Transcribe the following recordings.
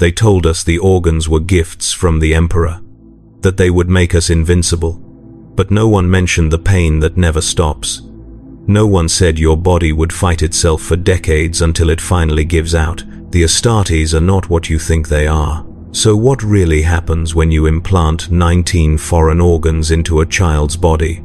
They told us the organs were gifts from the Emperor, that they would make us invincible. But no one mentioned the pain that never stops. No one said your body would fight itself for decades until it finally gives out. The Astartes are not what you think they are. So what really happens when you implant 19 foreign organs into a child's body?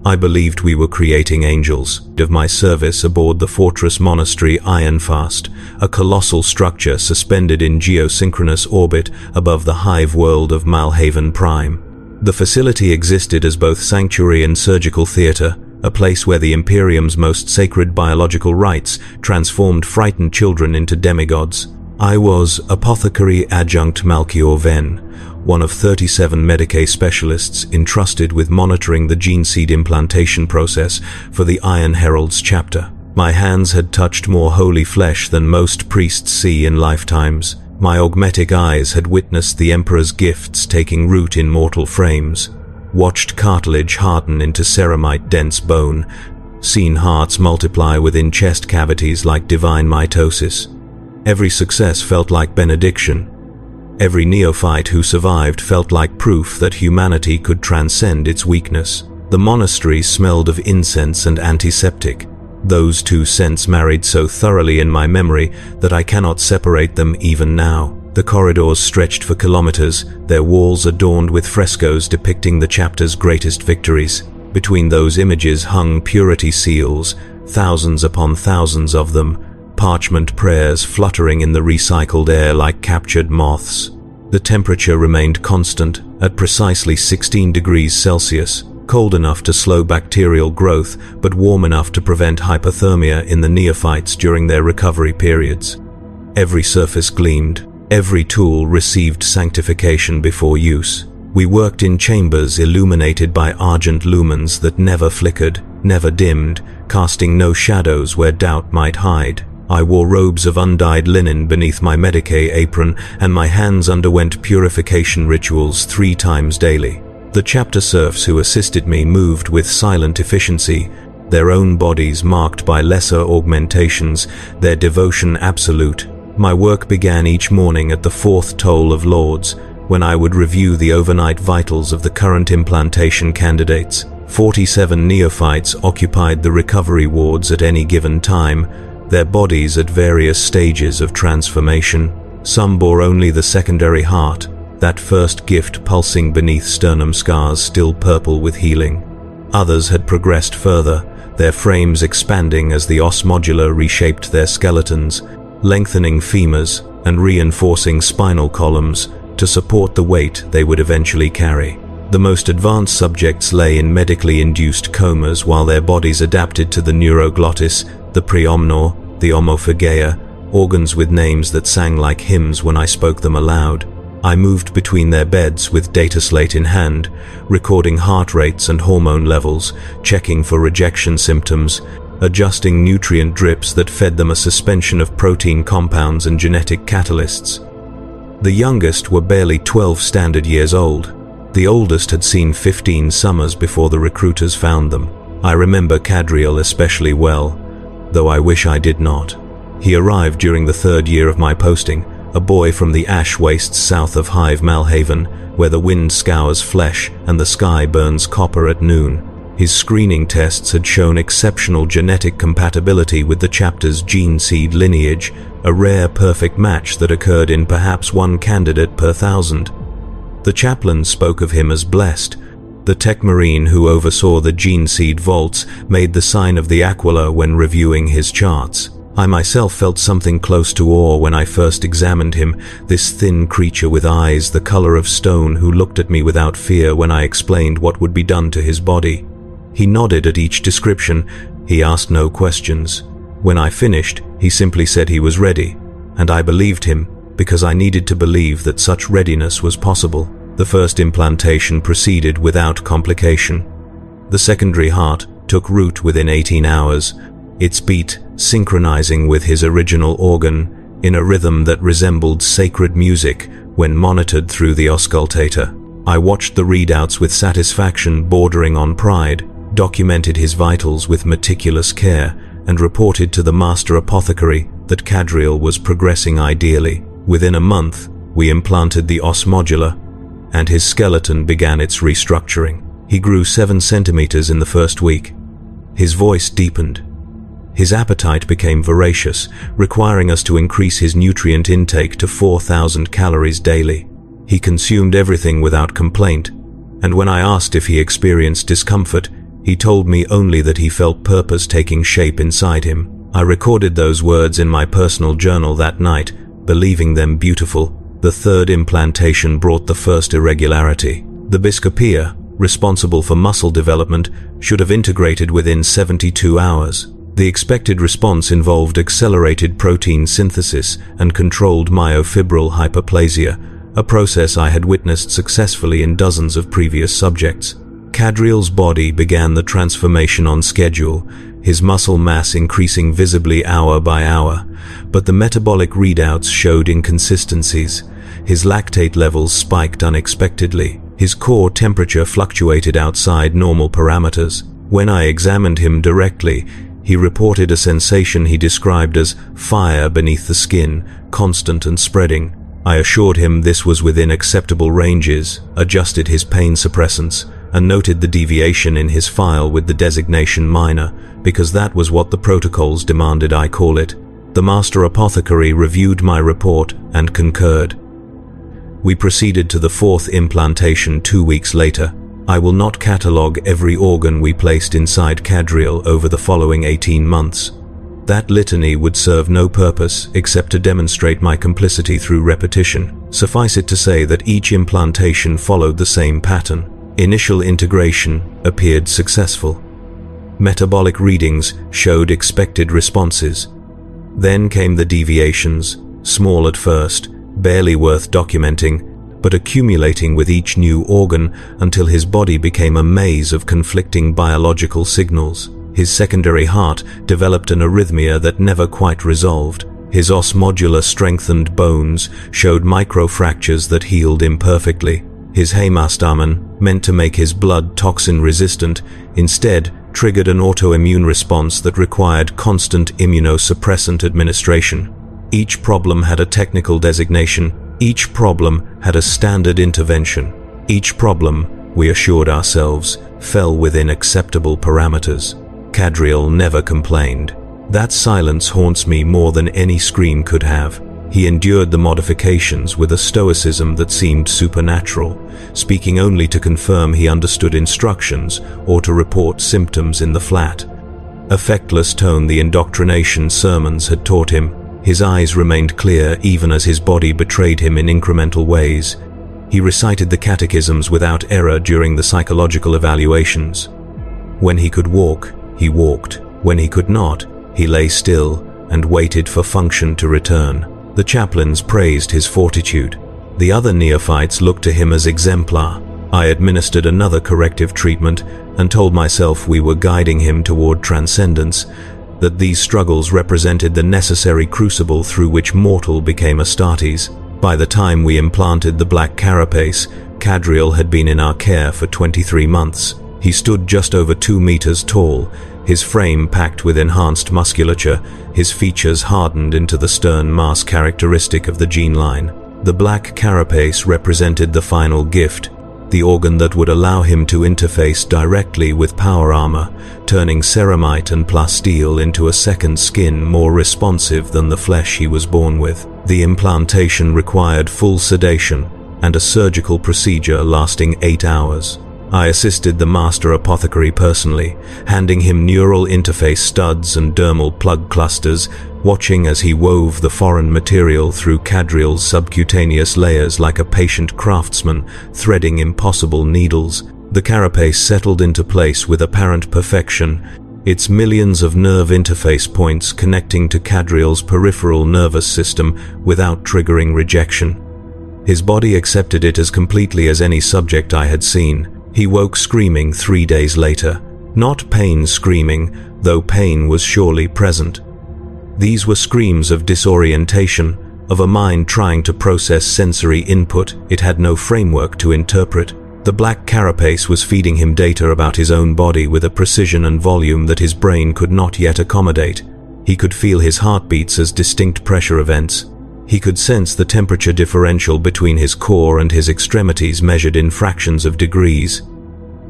I believed we were creating angels. Of my service aboard the fortress monastery Ironfast, a colossal structure suspended in geosynchronous orbit above the hive world of Malhaven Prime. The facility existed as both sanctuary and surgical theater, a place where the Imperium's most sacred biological rites transformed frightened children into demigods. I was Apothecary Adjunct Malchior Ven, one of 37 Metabolic specialists entrusted with monitoring the gene seed implantation process for the Iron Herald's chapter. My hands had touched more holy flesh than most priests see in lifetimes. My augmetic eyes had witnessed the Emperor's gifts taking root in mortal frames, watched cartilage harden into ceramite-dense bone, seen hearts multiply within chest cavities like divine mitosis. Every success felt like benediction. Every neophyte who survived felt like proof that humanity could transcend its weakness. The monastery smelled of incense and antiseptic. Those two scents married so thoroughly in my memory that I cannot separate them even now. The corridors stretched for kilometers, their walls adorned with frescoes depicting the chapter's greatest victories. Between those images hung purity seals, thousands upon thousands of them, parchment prayers fluttering in the recycled air like captured moths. The temperature remained constant at precisely 16 degrees Celsius, cold enough to slow bacterial growth but warm enough to prevent hypothermia in the neophytes during their recovery periods. Every surface gleamed. Every tool received sanctification before use. We worked in chambers illuminated by argent lumens that never flickered, never dimmed, casting no shadows where doubt might hide. I wore robes of undyed linen beneath my Medicae apron, and my hands underwent purification rituals 3 times daily. The chapter serfs who assisted me moved with silent efficiency, their own bodies marked by lesser augmentations, their devotion absolute. My work began each morning at the 4th toll of Lords, when I would review the overnight vitals of the current implantation candidates. 47 neophytes occupied the recovery wards at any given time, their bodies at various stages of transformation. Some bore only the secondary heart, that first gift pulsing beneath sternum scars still purple with healing. Others had progressed further, their frames expanding as the Ossmodula reshaped their skeletons, lengthening femurs and reinforcing spinal columns to support the weight they would eventually carry. The most advanced subjects lay in medically induced comas while their bodies adapted to the neuroglottis, the preomnor, the omophagea, organs with names that sang like hymns when I spoke them aloud. I moved between their beds with data slate in hand, recording heart rates and hormone levels, checking for rejection symptoms, adjusting nutrient drips that fed them a suspension of protein compounds and genetic catalysts. The youngest were barely 12 standard years old. The oldest had seen 15 summers before the recruiters found them. I remember Cadriel especially well, though I wish I did not. He arrived during the 3rd year of my posting, a boy from the ash wastes south of Hive Malhaven, where the wind scours flesh and the sky burns copper at noon. His screening tests had shown exceptional genetic compatibility with the chapter's gene seed lineage, a rare perfect match that occurred in perhaps 1 candidate per 1,000. The chaplain spoke of him as blessed. The tech marine who oversaw the gene seed vaults made the sign of the Aquila when reviewing his charts. I myself felt something close to awe when I first examined him, this thin creature with eyes the color of stone who looked at me without fear when I explained what would be done to his body. He nodded at each description. He asked no questions. When I finished, he simply said he was ready, and I believed him because I needed to believe that such readiness was possible. The first implantation proceeded without complication. The secondary heart took root within 18 hours, its beat synchronizing with his original organ in a rhythm that resembled sacred music when monitored through the auscultator. I watched the readouts with satisfaction bordering on pride, documented his vitals with meticulous care, and reported to the master apothecary that Cadriel was progressing ideally. Within a month, we implanted the Ossmodula, and his skeleton began its restructuring. He grew 7 centimeters in the first week. His voice deepened. His appetite became voracious, requiring us to increase his nutrient intake to 4,000 calories daily. He consumed everything without complaint, and when I asked if he experienced discomfort, he told me only that he felt purpose taking shape inside him. I recorded those words in my personal journal that night, believing them beautiful. The third implantation brought the first irregularity. The Biscopea, responsible for muscle development, should have integrated within 72 hours. The expected response involved accelerated protein synthesis and controlled myofibril hyperplasia, a process I had witnessed successfully in dozens of previous subjects. Cadriel's body began the transformation on schedule, his muscle mass increasing visibly hour by hour, but the metabolic readouts showed inconsistencies. His lactate levels spiked unexpectedly. His core temperature fluctuated outside normal parameters. When I examined him directly, he reported a sensation he described as fire beneath the skin, constant and spreading. I assured him this was within acceptable ranges, adjusted his pain suppressants, and noted the deviation in his file with the designation minor, because that was what the protocols demanded I call it. The Master Apothecary reviewed my report and concurred. We proceeded to the fourth implantation 2 weeks later. I will not catalogue every organ we placed inside Cadriel over the following 18 months. That litany would serve no purpose except to demonstrate my complicity through repetition. Suffice it to say that each implantation followed the same pattern. Initial integration appeared successful. Metabolic readings showed expected responses. Then came the deviations, small at first, barely worth documenting, but accumulating with each new organ until his body became a maze of conflicting biological signals. His secondary heart developed an arrhythmia that never quite resolved. His Ossmodula strengthened bones showed microfractures that healed imperfectly. His hemastamen, meant to make his blood toxin resistant, instead triggered an autoimmune response that required constant immunosuppressant administration. Each problem had a technical designation. Each problem had a standard intervention. Each problem, we assured ourselves, fell within acceptable parameters. Cadriel never complained. That silence haunts me more than any scream could have. He endured the modifications with a stoicism that seemed supernatural, speaking only to confirm he understood instructions or to report symptoms in the flat. Effectless tone the indoctrination sermons had taught him. His eyes remained clear even as his body betrayed him in incremental ways. He recited the catechisms without error during the psychological evaluations. When he could walk, he walked. When he could not, he lay still and waited for function to return. The chaplains praised his fortitude. The other neophytes looked to him as exemplar. I administered another corrective treatment and told myself we were guiding him toward transcendence, that these struggles represented the necessary crucible through which mortal became Astartes. By the time we implanted the Black Carapace, Cadriel had been in our care for 23 months. He stood just over 2 meters tall, his frame packed with enhanced musculature, his features hardened into the stern mass characteristic of the gene line. The Black Carapace represented the final gift, the organ that would allow him to interface directly with power armor, turning ceramite and plasteel into a second skin more responsive than the flesh he was born with. The implantation required full sedation and a surgical procedure lasting 8 hours. I assisted the Master Apothecary personally, handing him neural interface studs and dermal plug clusters, watching as he wove the foreign material through Cadriel's subcutaneous layers like a patient craftsman, threading impossible needles. The carapace settled into place with apparent perfection, its millions of nerve interface points connecting to Cadriel's peripheral nervous system without triggering rejection. His body accepted it as completely as any subject I had seen. He woke screaming 3 days later. Not pain screaming, though pain was surely present. These were screams of disorientation, of a mind trying to process sensory input it had no framework to interpret. The Black Carapace was feeding him data about his own body with a precision and volume that his brain could not yet accommodate. He could feel his heartbeats as distinct pressure events. He could sense the temperature differential between his core and his extremities measured in fractions of degrees.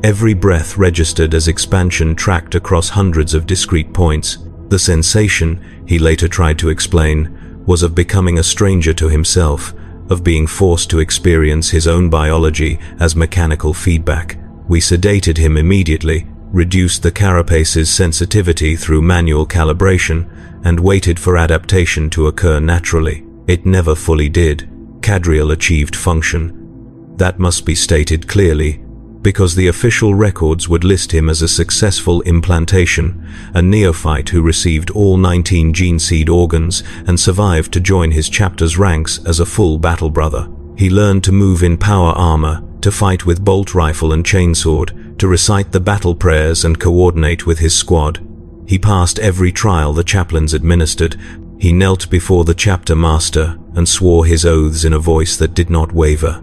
Every breath registered as expansion tracked across hundreds of discrete points. The sensation, he later tried to explain, was of becoming a stranger to himself, of being forced to experience his own biology as mechanical feedback. We sedated him immediately, reduced the carapace's sensitivity through manual calibration, and waited for adaptation to occur naturally. It never fully did. Cadriel achieved function. That must be stated clearly, because the official records would list him as a successful implantation, a neophyte who received all 19 gene seed organs and survived to join his chapter's ranks as a full battle brother. He learned to move in power armor, to fight with bolt rifle and chainsword, to recite the battle prayers and coordinate with his squad. He passed every trial the chaplains administered. He knelt before the chapter master and swore his oaths in a voice that did not waver.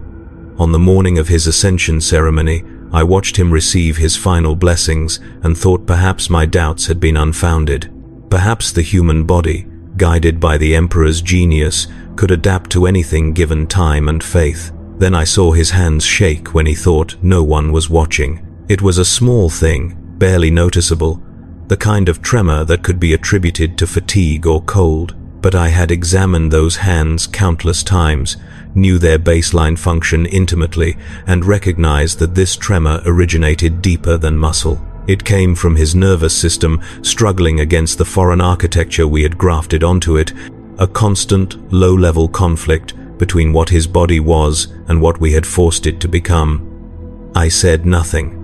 On the morning of his ascension ceremony, I watched him receive his final blessings and thought perhaps my doubts had been unfounded. Perhaps the human body, guided by the Emperor's genius, could adapt to anything given time and faith. Then I saw his hands shake when he thought no one was watching. It was a small thing, barely noticeable, the kind of tremor that could be attributed to fatigue or cold. But I had examined those hands countless times, knew their baseline function intimately, and recognized that this tremor originated deeper than muscle. It came from his nervous system struggling against the foreign architecture we had grafted onto it, a constant, low-level conflict between what his body was and what we had forced it to become. I said nothing.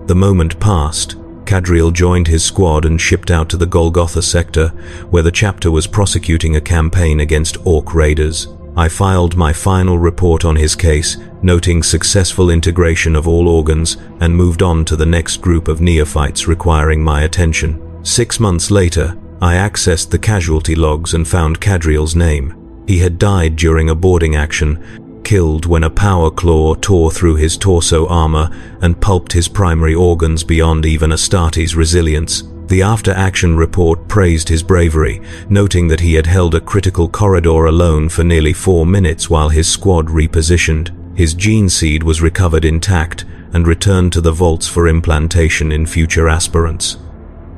The moment passed. Cadriel joined his squad and shipped out to the Golgotha sector, where the chapter was prosecuting a campaign against Orc raiders. I filed my final report on his case, noting successful integration of all organs, and moved on to the next group of neophytes requiring my attention. 6 months later, I accessed the casualty logs and found Cadriel's name. He had died during a boarding action, killed when a power claw tore through his torso armor and pulped his primary organs beyond even Astartes' resilience. The after-action report praised his bravery, noting that he had held a critical corridor alone for nearly 4 minutes while his squad repositioned. His gene seed was recovered intact and returned to the vaults for implantation in future aspirants.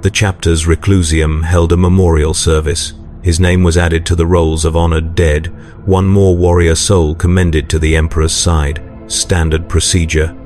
The chapter's reclusium held a memorial service. His name was added to the rolls of honored dead, one more warrior soul commended to the Emperor's side. Standard procedure.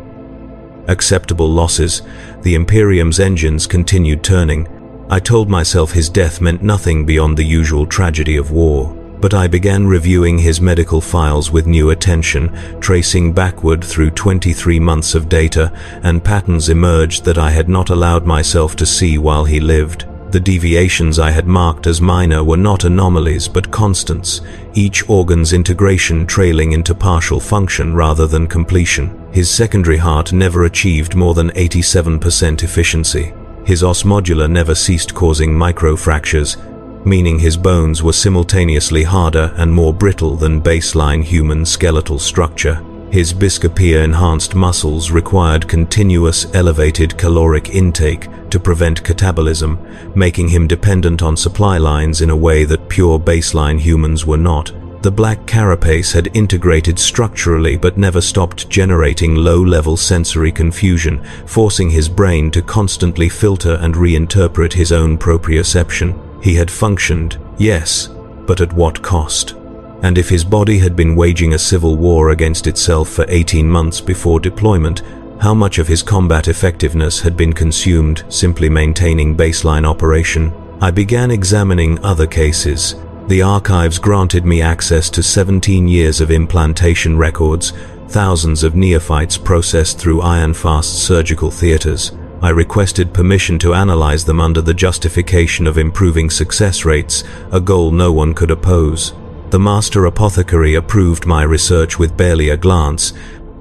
Acceptable losses. The Imperium's engines continued turning. I told myself his death meant nothing beyond the usual tragedy of war. But I began reviewing his medical files with new attention, tracing backward through 23 months of data, and patterns emerged that I had not allowed myself to see while he lived. The deviations I had marked as minor were not anomalies but constants, each organ's integration trailing into partial function rather than completion. His secondary heart never achieved more than 87% efficiency. His Ossmodula never ceased causing microfractures, meaning his bones were simultaneously harder and more brittle than baseline human skeletal structure. His Biscopea enhanced muscles required continuous elevated caloric intake to prevent catabolism, making him dependent on supply lines in a way that pure baseline humans were not. The Black Carapace had integrated structurally but never stopped generating low-level sensory confusion, forcing his brain to constantly filter and reinterpret his own proprioception. He had functioned, yes, but at what cost? And if his body had been waging a civil war against itself for 18 months before deployment, how much of his combat effectiveness had been consumed simply maintaining baseline operation? I began examining other cases. The archives granted me access to 17 years of implantation records, thousands of neophytes processed through iron-fast surgical theaters. I requested permission to analyze them under the justification of improving success rates, a goal no one could oppose. The master apothecary approved my research with barely a glance,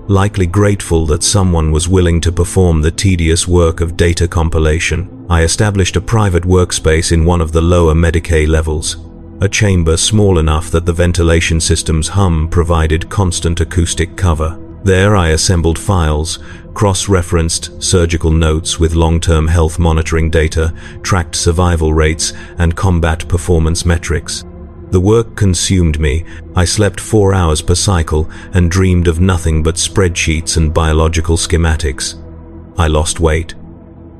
likely grateful that someone was willing to perform the tedious work of data compilation. I established a private workspace in one of the lower Medicae levels, a chamber small enough that the ventilation system's hum provided constant acoustic cover. There I assembled files, cross-referenced surgical notes with long-term health monitoring data, tracked survival rates, and combat performance metrics. The work consumed me. I slept 4 hours per cycle and dreamed of nothing but spreadsheets and biological schematics. I lost weight.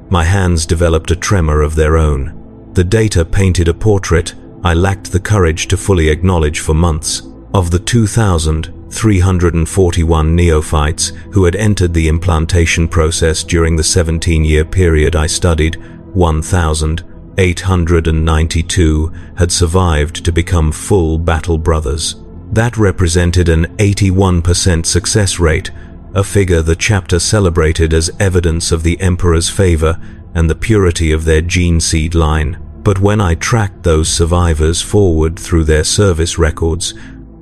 My hands developed a tremor of their own. The data painted a portrait I lacked the courage to fully acknowledge for months. Of the 2,341 neophytes who had entered the implantation process during the 17-year period I studied, 1,892 had survived to become full battle brothers. That represented an 81% success rate, a figure the chapter celebrated as evidence of the Emperor's favor and the purity of their gene seed line. But when I tracked those survivors forward through their service records,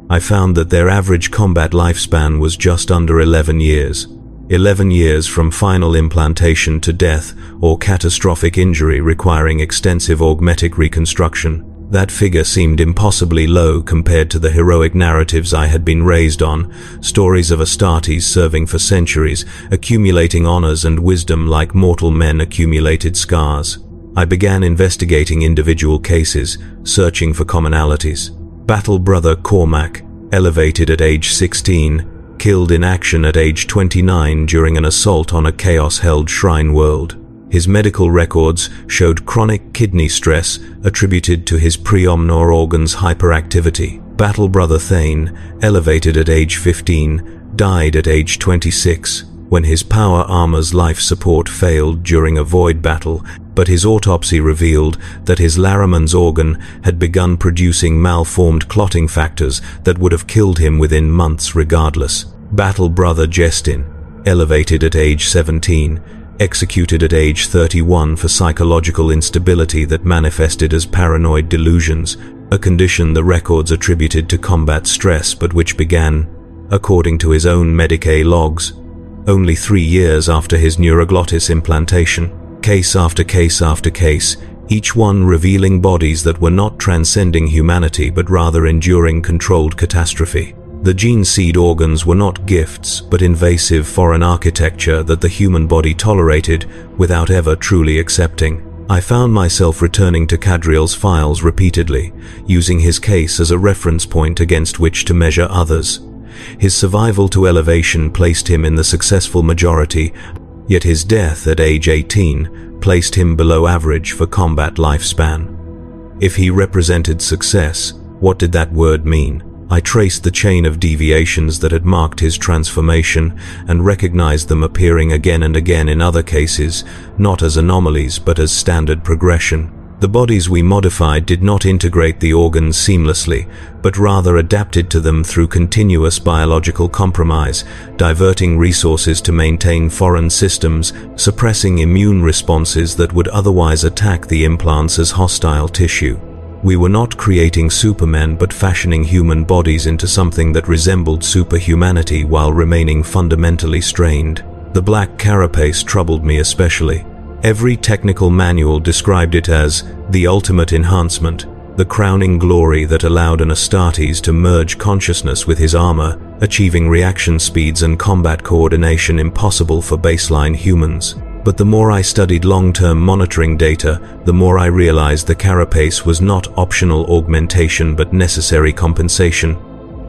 I found that their average combat lifespan was just under 11 years. 11 years from final implantation to death or catastrophic injury requiring extensive augmetic reconstruction. That figure seemed impossibly low compared to the heroic narratives I had been raised on, stories of Astartes serving for centuries, accumulating honors and wisdom like mortal men accumulated scars. I began investigating individual cases, searching for commonalities. Battle brother Cormac, elevated at age 16, killed in action at age 29 during an assault on a chaos-held shrine world. His medical records showed chronic kidney stress attributed to his preomnor organ's hyperactivity. Battle brother Thane, elevated at age 15, died at age 26 when his power armor's life support failed during a void battle, but his autopsy revealed that his Larraman's organ had begun producing malformed clotting factors that would have killed him within months regardless. Battle brother Jestin, elevated at age 17, executed at age 31 for psychological instability that manifested as paranoid delusions, a condition the records attributed to combat stress but which began, according to his own Medicae logs, only 3 years after his neuroglottis implantation. Case after case after case, each one revealing bodies that were not transcending humanity but rather enduring controlled catastrophe. The gene seed organs were not gifts but invasive foreign architecture that the human body tolerated without ever truly accepting. I found myself returning to Cadriel's files repeatedly, using his case as a reference point against which to measure others. His survival to elevation placed him in the successful majority, yet his death at age 18 placed him below average for combat lifespan. If he represented success, what did that word mean? I traced the chain of deviations that had marked his transformation and recognized them appearing again and again in other cases, not as anomalies but as standard progression. The bodies we modified did not integrate the organs seamlessly, but rather adapted to them through continuous biological compromise, diverting resources to maintain foreign systems, suppressing immune responses that would otherwise attack the implants as hostile tissue. We were not creating supermen but fashioning human bodies into something that resembled superhumanity while remaining fundamentally strained. The Black Carapace troubled me especially. Every technical manual described it as the ultimate enhancement, the crowning glory that allowed an Astartes to merge consciousness with his armor, achieving reaction speeds and combat coordination impossible for baseline humans. But the more I studied long-term monitoring data, the more I realized the Carapace was not optional augmentation but necessary compensation.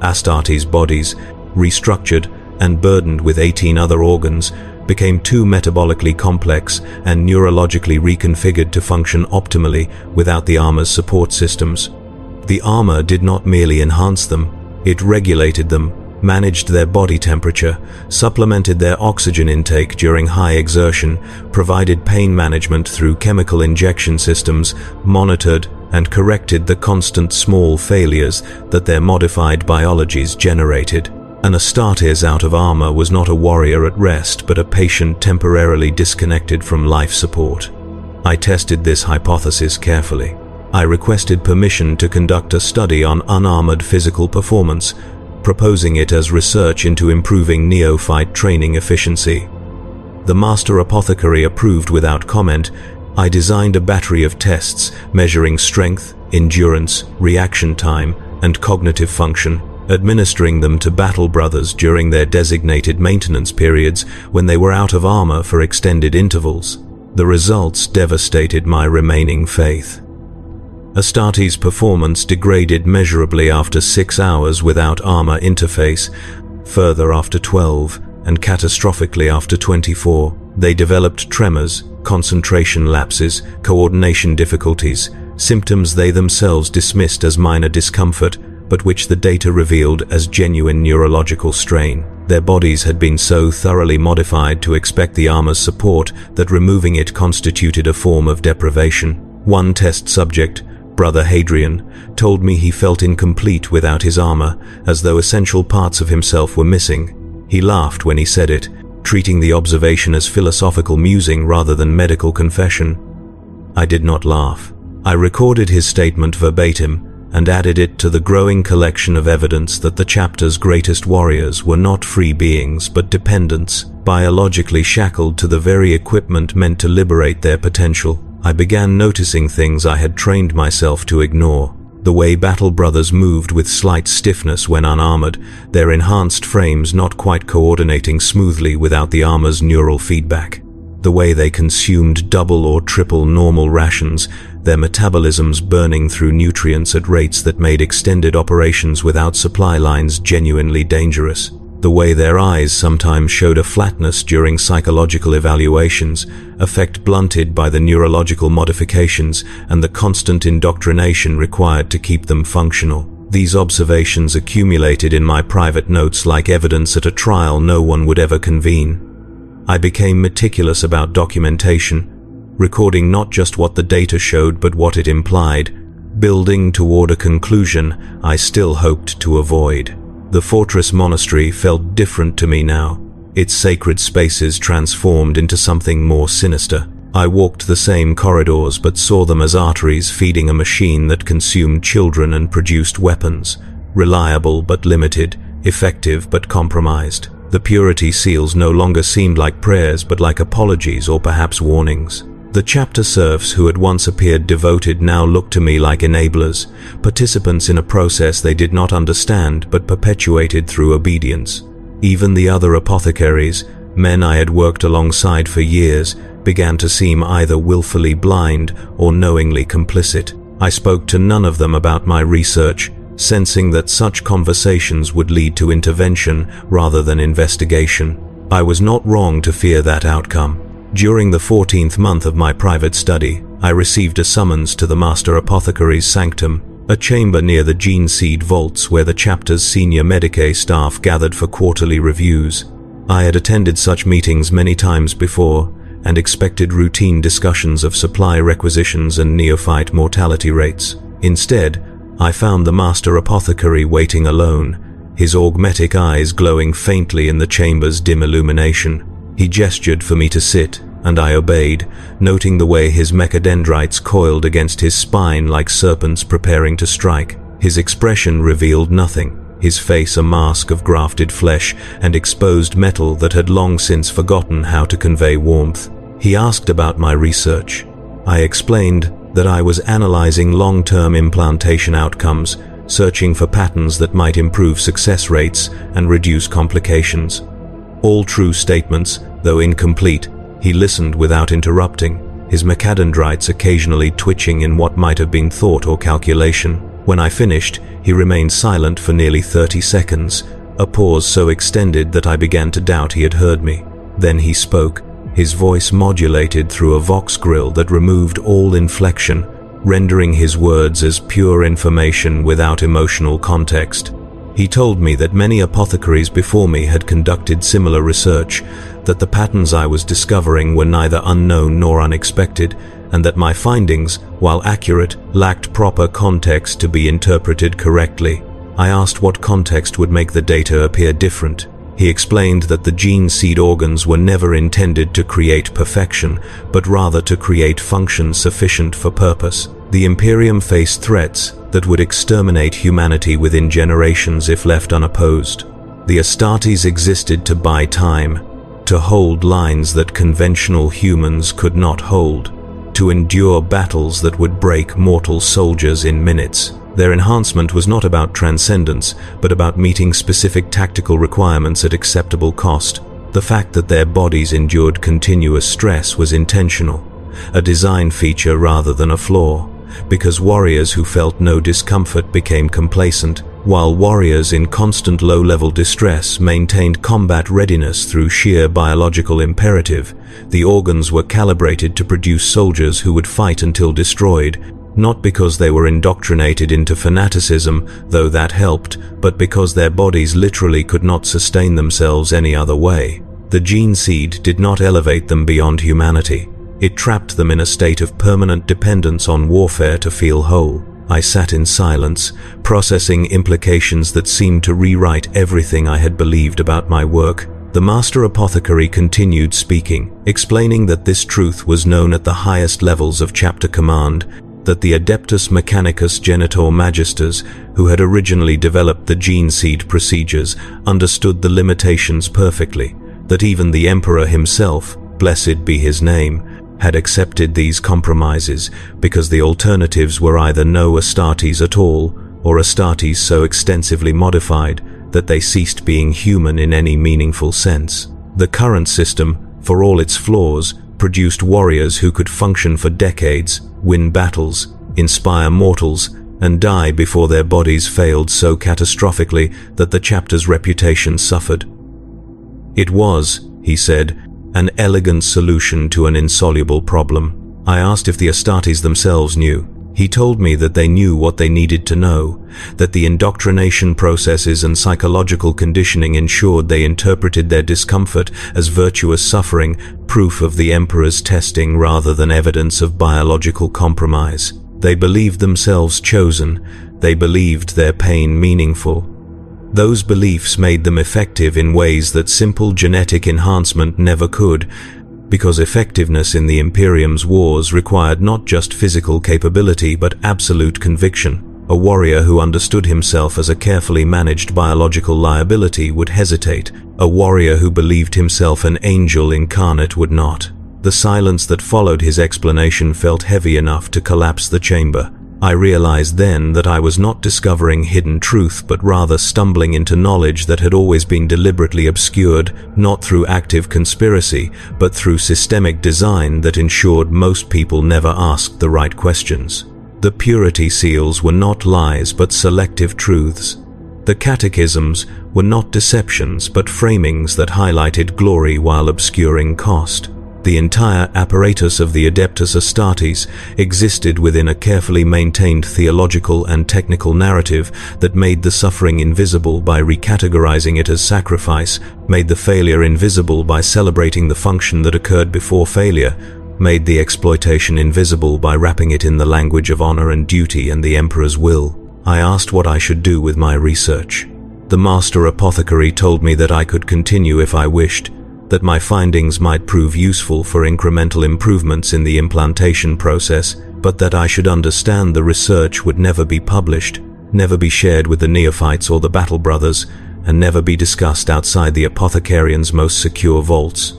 Astartes' bodies, restructured and burdened with 18 other organs, became too metabolically complex and neurologically reconfigured to function optimally without the armor's support systems. The armor did not merely enhance them, it regulated them, managed their body temperature, supplemented their oxygen intake during high exertion, provided pain management through chemical injection systems, monitored and corrected the constant small failures that their modified biologies generated. An Astartes out of armor was not a warrior at rest, but a patient temporarily disconnected from life support. I tested this hypothesis carefully. I requested permission to conduct a study on unarmored physical performance, proposing it as research into improving neophyte training efficiency. The Master Apothecary approved without comment. I designed a battery of tests measuring strength, endurance, reaction time, and cognitive function, administering them to battle brothers during their designated maintenance periods when they were out of armor for extended intervals. The results devastated my remaining faith. Astartes' performance degraded measurably after 6 hours without armor interface, further after 12, and catastrophically after 24. They developed tremors, concentration lapses, coordination difficulties, symptoms they themselves dismissed as minor discomfort, but which the data revealed as genuine neurological strain. Their bodies had been so thoroughly modified to expect the armor's support that removing it constituted a form of deprivation. One test subject, Brother Hadrian, told me he felt incomplete without his armor, as though essential parts of himself were missing. He laughed when he said it, treating the observation as philosophical musing rather than medical confession. I did not laugh. I recorded his statement verbatim and added it to the growing collection of evidence that the chapter's greatest warriors were not free beings but dependents, biologically shackled to the very equipment meant to liberate their potential. I began noticing things I had trained myself to ignore. The way battle brothers moved with slight stiffness when unarmored, their enhanced frames not quite coordinating smoothly without the armor's neural feedback. The way they consumed double or triple normal rations, their metabolisms burning through nutrients at rates that made extended operations without supply lines genuinely dangerous. The way their eyes sometimes showed a flatness during psychological evaluations, effect blunted by the neurological modifications and the constant indoctrination required to keep them functional. These observations accumulated in my private notes like evidence at a trial no one would ever convene. I became meticulous about documentation, recording not just what the data showed but what it implied, building toward a conclusion I still hoped to avoid. The fortress monastery felt different to me now, its sacred spaces transformed into something more sinister. I walked the same corridors but saw them as arteries feeding a machine that consumed children and produced weapons, reliable but limited, effective but compromised. The purity seals no longer seemed like prayers but like apologies or perhaps warnings. The chapter serfs who had once appeared devoted now looked to me like enablers, participants in a process they did not understand but perpetuated through obedience. Even the other apothecaries, men I had worked alongside for years, began to seem either willfully blind or knowingly complicit. I spoke to none of them about my research, sensing that such conversations would lead to intervention rather than investigation. I was not wrong to fear that outcome. During the 14th month of my private study, I received a summons to the Master Apothecaries' sanctum, a chamber near the gene seed vaults where the chapter's senior Medicae staff gathered for quarterly reviews. I had attended such meetings many times before and expected routine discussions of supply requisitions and neophyte mortality rates. Instead, I found the Master Apothecary waiting alone, his augmetic eyes glowing faintly in the chamber's dim illumination. He gestured for me to sit, and I obeyed, noting the way his mechadendrites coiled against his spine like serpents preparing to strike. His expression revealed nothing, his face a mask of grafted flesh and exposed metal that had long since forgotten how to convey warmth. He asked about my research. I explained that I was analyzing long-term implantation outcomes, searching for patterns that might improve success rates and reduce complications. All true statements, though incomplete. He listened without interrupting, his mechadendrites occasionally twitching in what might have been thought or calculation. When I finished, he remained silent for nearly 30 seconds, a pause so extended that I began to doubt he had heard me. Then he spoke, his voice modulated through a vox grill that removed all inflection, rendering his words as pure information without emotional context. He told me that many apothecaries before me had conducted similar research, that the patterns I was discovering were neither unknown nor unexpected, and that my findings, while accurate, lacked proper context to be interpreted correctly. I asked what context would make the data appear different. He explained that the gene seed organs were never intended to create perfection, but rather to create function sufficient for purpose. The Imperium faced threats that would exterminate humanity within generations if left unopposed. The Astartes existed to buy time, to hold lines that conventional humans could not hold, to endure battles that would break mortal soldiers in minutes. Their enhancement was not about transcendence, but about meeting specific tactical requirements at acceptable cost. The fact that their bodies endured continuous stress was intentional, a design feature rather than a flaw. because warriors who felt no discomfort became complacent, while warriors in constant low-level distress maintained combat readiness through sheer biological imperative. The organs were calibrated to produce soldiers who would fight until destroyed, not because they were indoctrinated into fanaticism, though that helped, but because their bodies literally could not sustain themselves any other way. The gene seed did not elevate them beyond humanity. It trapped them in a state of permanent dependence on warfare to feel whole. I sat in silence, processing implications that seemed to rewrite everything I had believed about my work. The Master Apothecary continued speaking, explaining that this truth was known at the highest levels of chapter command, that the Adeptus Mechanicus Genitor Magisters, who had originally developed the gene seed procedures, understood the limitations perfectly, that even the Emperor himself, blessed be his name, had accepted these compromises because the alternatives were either no Astartes at all, or Astartes so extensively modified that they ceased being human in any meaningful sense. The current system, for all its flaws, produced warriors who could function for decades, win battles, inspire mortals, and die before their bodies failed so catastrophically that the chapter's reputation suffered. It was, he said, an elegant solution to an insoluble problem. I asked if the Astartes themselves knew. He told me that they knew what they needed to know, that the indoctrination processes and psychological conditioning ensured they interpreted their discomfort as virtuous suffering, proof of the Emperor's testing rather than evidence of biological compromise. They believed themselves chosen. They believed their pain meaningful. Those beliefs made them effective in ways that simple genetic enhancement never could, because effectiveness in the Imperium's wars required not just physical capability but absolute conviction. A warrior who understood himself as a carefully managed biological liability would hesitate. A warrior who believed himself an angel incarnate would not. The silence that followed his explanation felt heavy enough to collapse the chamber. I realized then that I was not discovering hidden truth but rather stumbling into knowledge that had always been deliberately obscured, not through active conspiracy, but through systemic design that ensured most people never asked the right questions. The purity seals were not lies but selective truths. The catechisms were not deceptions but framings that highlighted glory while obscuring cost. The entire apparatus of the Adeptus Astartes existed within a carefully maintained theological and technical narrative that made the suffering invisible by recategorizing it as sacrifice, made the failure invisible by celebrating the function that occurred before failure, made the exploitation invisible by wrapping it in the language of honor and duty and the Emperor's will. I asked what I should do with my research. The Master Apothecary told me that I could continue if I wished, that my findings might prove useful for incremental improvements in the implantation process, but that I should understand the research would never be published, never be shared with the neophytes or the battle brothers, and never be discussed outside the Apothecarians' most secure vaults.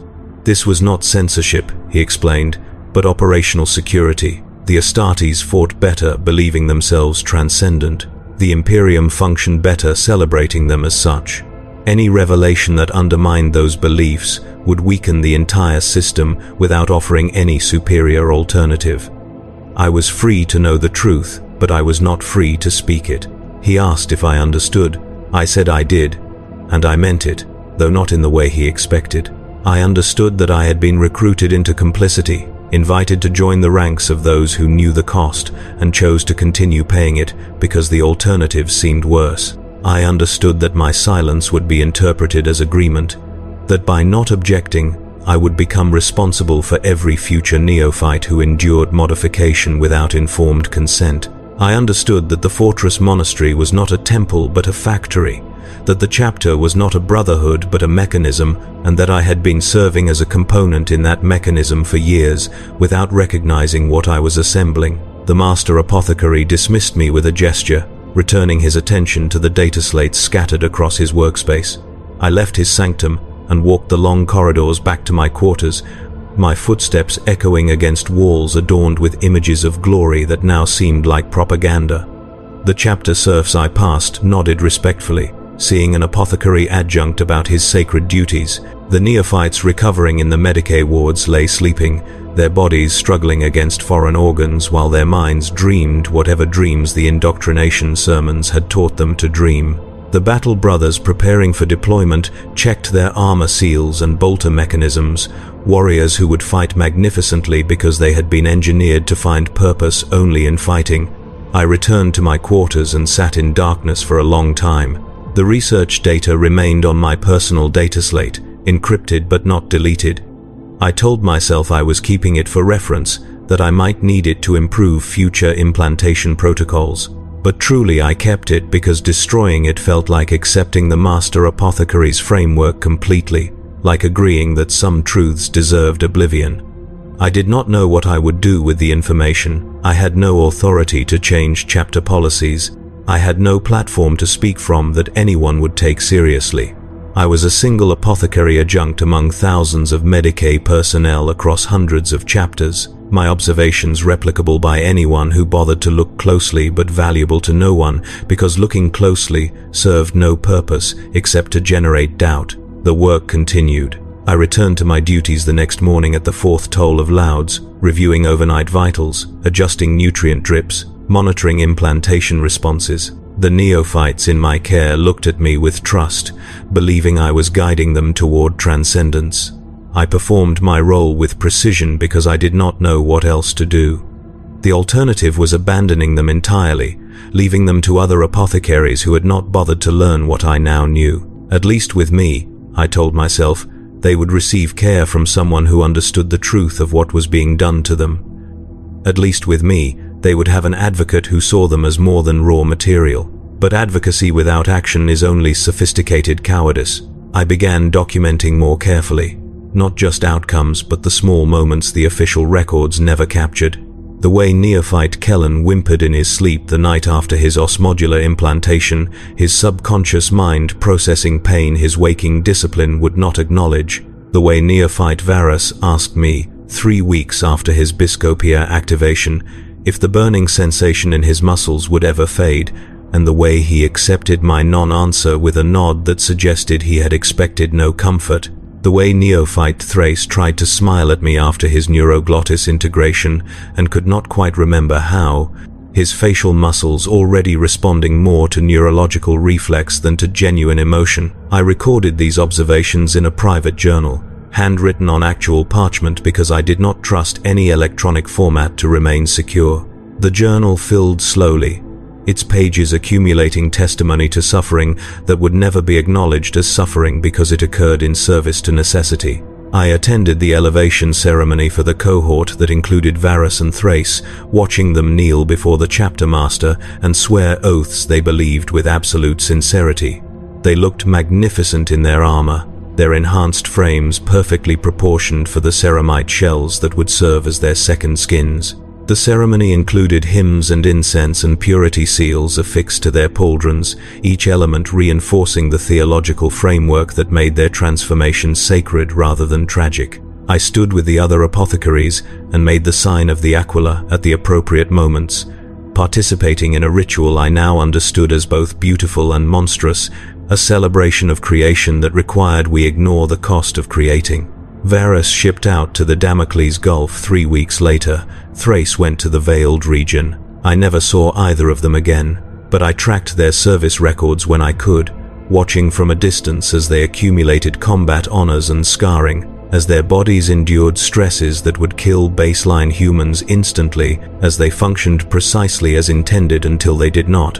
This was not censorship, he explained, but operational security. The Astartes fought better, believing themselves transcendent. The Imperium functioned better, celebrating them as such. Any revelation that undermined those beliefs would weaken the entire system without offering any superior alternative. I was free to know the truth, but I was not free to speak it. He asked if I understood. I said I did, and I meant it, though not in the way he expected. I understood that I had been recruited into complicity, invited to join the ranks of those who knew the cost and chose to continue paying it because the alternatives seemed worse. I understood that my silence would be interpreted as agreement, that by not objecting, I would become responsible for every future neophyte who endured modification without informed consent. I understood that the fortress monastery was not a temple but a factory, that the chapter was not a brotherhood but a mechanism, and that I had been serving as a component in that mechanism for years without recognizing what I was assembling. The Master Apothecary dismissed me with a gesture, returning his attention to the data slates scattered across his workspace. I left his sanctum and walked the long corridors back to my quarters, my footsteps echoing against walls adorned with images of glory that now seemed like propaganda. The chapter serfs I passed nodded respectfully, seeing an apothecary adjunct about his sacred duties. The neophytes recovering in the Medicae wards lay sleeping, their bodies struggling against foreign organs while their minds dreamed whatever dreams the indoctrination sermons had taught them to dream. The battle brothers preparing for deployment checked their armor seals and bolter mechanisms, warriors who would fight magnificently because they had been engineered to find purpose only in fighting. I returned to my quarters and sat in darkness for a long time. The research data remained on my personal data slate, encrypted but not deleted. I told myself I was keeping it for reference, that I might need it to improve future implantation protocols. But truly I kept it because destroying it felt like accepting the Master Apothecaries framework completely, like agreeing that some truths deserved oblivion. I did not know what I would do with the information. I had no authority to change chapter policies. I had no platform to speak from that anyone would take seriously. I was a single apothecary adjunct among thousands of Medicae personnel across hundreds of chapters, my observations replicable by anyone who bothered to look closely but valuable to no one, because looking closely served no purpose except to generate doubt. The work continued. I returned to my duties the next morning at the 4th toll of Louds, reviewing overnight vitals, adjusting nutrient drips, monitoring implantation responses. The neophytes in my care looked at me with trust, believing I was guiding them toward transcendence. I performed my role with precision because I did not know what else to do. The alternative was abandoning them entirely, leaving them to other apothecaries who had not bothered to learn what I now knew. At least with me, I told myself, they would receive care from someone who understood the truth of what was being done to them. At least with me, they would have an advocate who saw them as more than raw material. But advocacy without action is only sophisticated cowardice. I began documenting more carefully. Not just outcomes, but the small moments the official records never captured. The way neophyte Kellen whimpered in his sleep the night after his Ossmodula implantation, his subconscious mind processing pain his waking discipline would not acknowledge. The way neophyte Varus asked me, 3 weeks after his Biscopea activation, if the burning sensation in his muscles would ever fade, and the way he accepted my non-answer with a nod that suggested he had expected no comfort. The way neophyte Thrace tried to smile at me after his neuroglottis integration and could not quite remember how, his facial muscles already responding more to neurological reflex than to genuine emotion. I recorded these observations in a private journal, handwritten on actual parchment because I did not trust any electronic format to remain secure. The journal filled slowly, its pages accumulating testimony to suffering that would never be acknowledged as suffering because it occurred in service to necessity. I attended the elevation ceremony for the cohort that included Varus and Thrace, watching them kneel before the chapter master and swear oaths they believed with absolute sincerity. They looked magnificent in their armor, their enhanced frames perfectly proportioned for the ceramite shells that would serve as their second skins. The ceremony included hymns and incense and purity seals affixed to their pauldrons, each element reinforcing the theological framework that made their transformation sacred rather than tragic. I stood with the other apothecaries and made the sign of the Aquila at the appropriate moments, participating in a ritual I now understood as both beautiful and monstrous, a celebration of creation that required we ignore the cost of creating. Varus shipped out to the Damocles Gulf 3 weeks later. Thrace went to the Veiled region. I never saw either of them again, but I tracked their service records when I could, watching from a distance as they accumulated combat honors and scarring, as their bodies endured stresses that would kill baseline humans instantly as they functioned precisely as intended until they did not.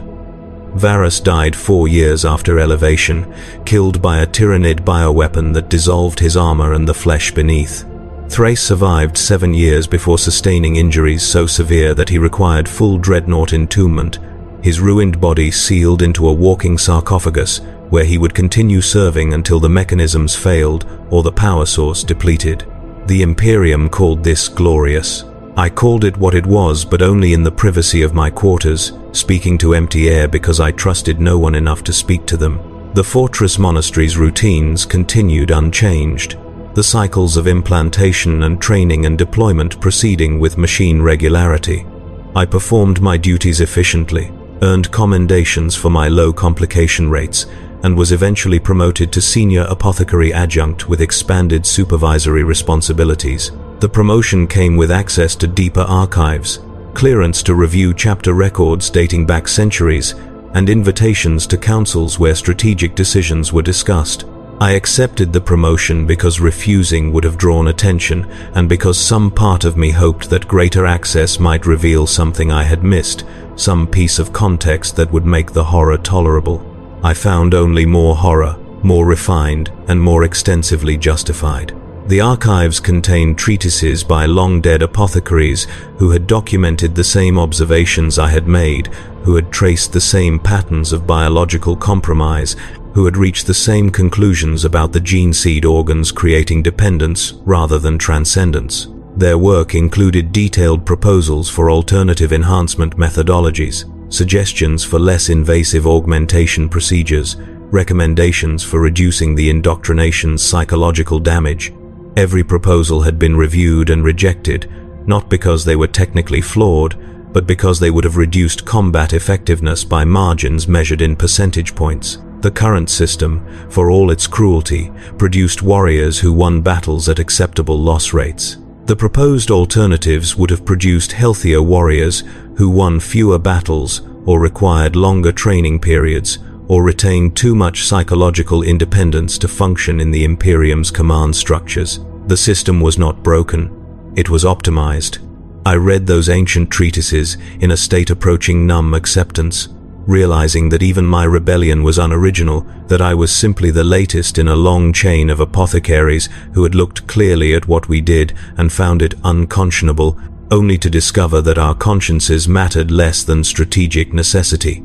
Varus died 4 years after elevation, killed by a tyrannid bioweapon that dissolved his armor and the flesh beneath. Thrace survived 7 years before sustaining injuries so severe that he required full dreadnought entombment, his ruined body sealed into a walking sarcophagus where he would continue serving until the mechanisms failed or the power source depleted. The Imperium called this glorious. I called it what it was, but only in the privacy of my quarters, speaking to empty air because I trusted no one enough to speak to them. The fortress monastery's routines continued unchanged, the cycles of implantation and training and deployment proceeding with machine regularity. I performed my duties efficiently, earned commendations for my low complication rates, and was eventually promoted to senior apothecary adjunct with expanded supervisory responsibilities. The promotion came with access to deeper archives, clearance to review chapter records dating back centuries, and invitations to councils where strategic decisions were discussed. I accepted the promotion because refusing would have drawn attention, and because some part of me hoped that greater access might reveal something I had missed, some piece of context that would make the horror tolerable. I found only more horror, more refined, and more extensively justified. The archives contained treatises by long-dead apothecaries who had documented the same observations I had made, who had traced the same patterns of biological compromise, who had reached the same conclusions about the gene seed organs creating dependence rather than transcendence. Their work included detailed proposals for alternative enhancement methodologies, suggestions for less invasive augmentation procedures, recommendations for reducing the indoctrination's psychological damage. Every proposal had been reviewed and rejected, not because they were technically flawed, but because they would have reduced combat effectiveness by margins measured in percentage points. The current system, for all its cruelty, produced warriors who won battles at acceptable loss rates. The proposed alternatives would have produced healthier warriors who won fewer battles or required longer training periods, or retained too much psychological independence to function in the Imperium's command structures. The system was not broken, it was optimized. I read those ancient treatises in a state approaching numb acceptance, realizing that even my rebellion was unoriginal, that I was simply the latest in a long chain of apothecaries who had looked clearly at what we did and found it unconscionable, only to discover that our consciences mattered less than strategic necessity.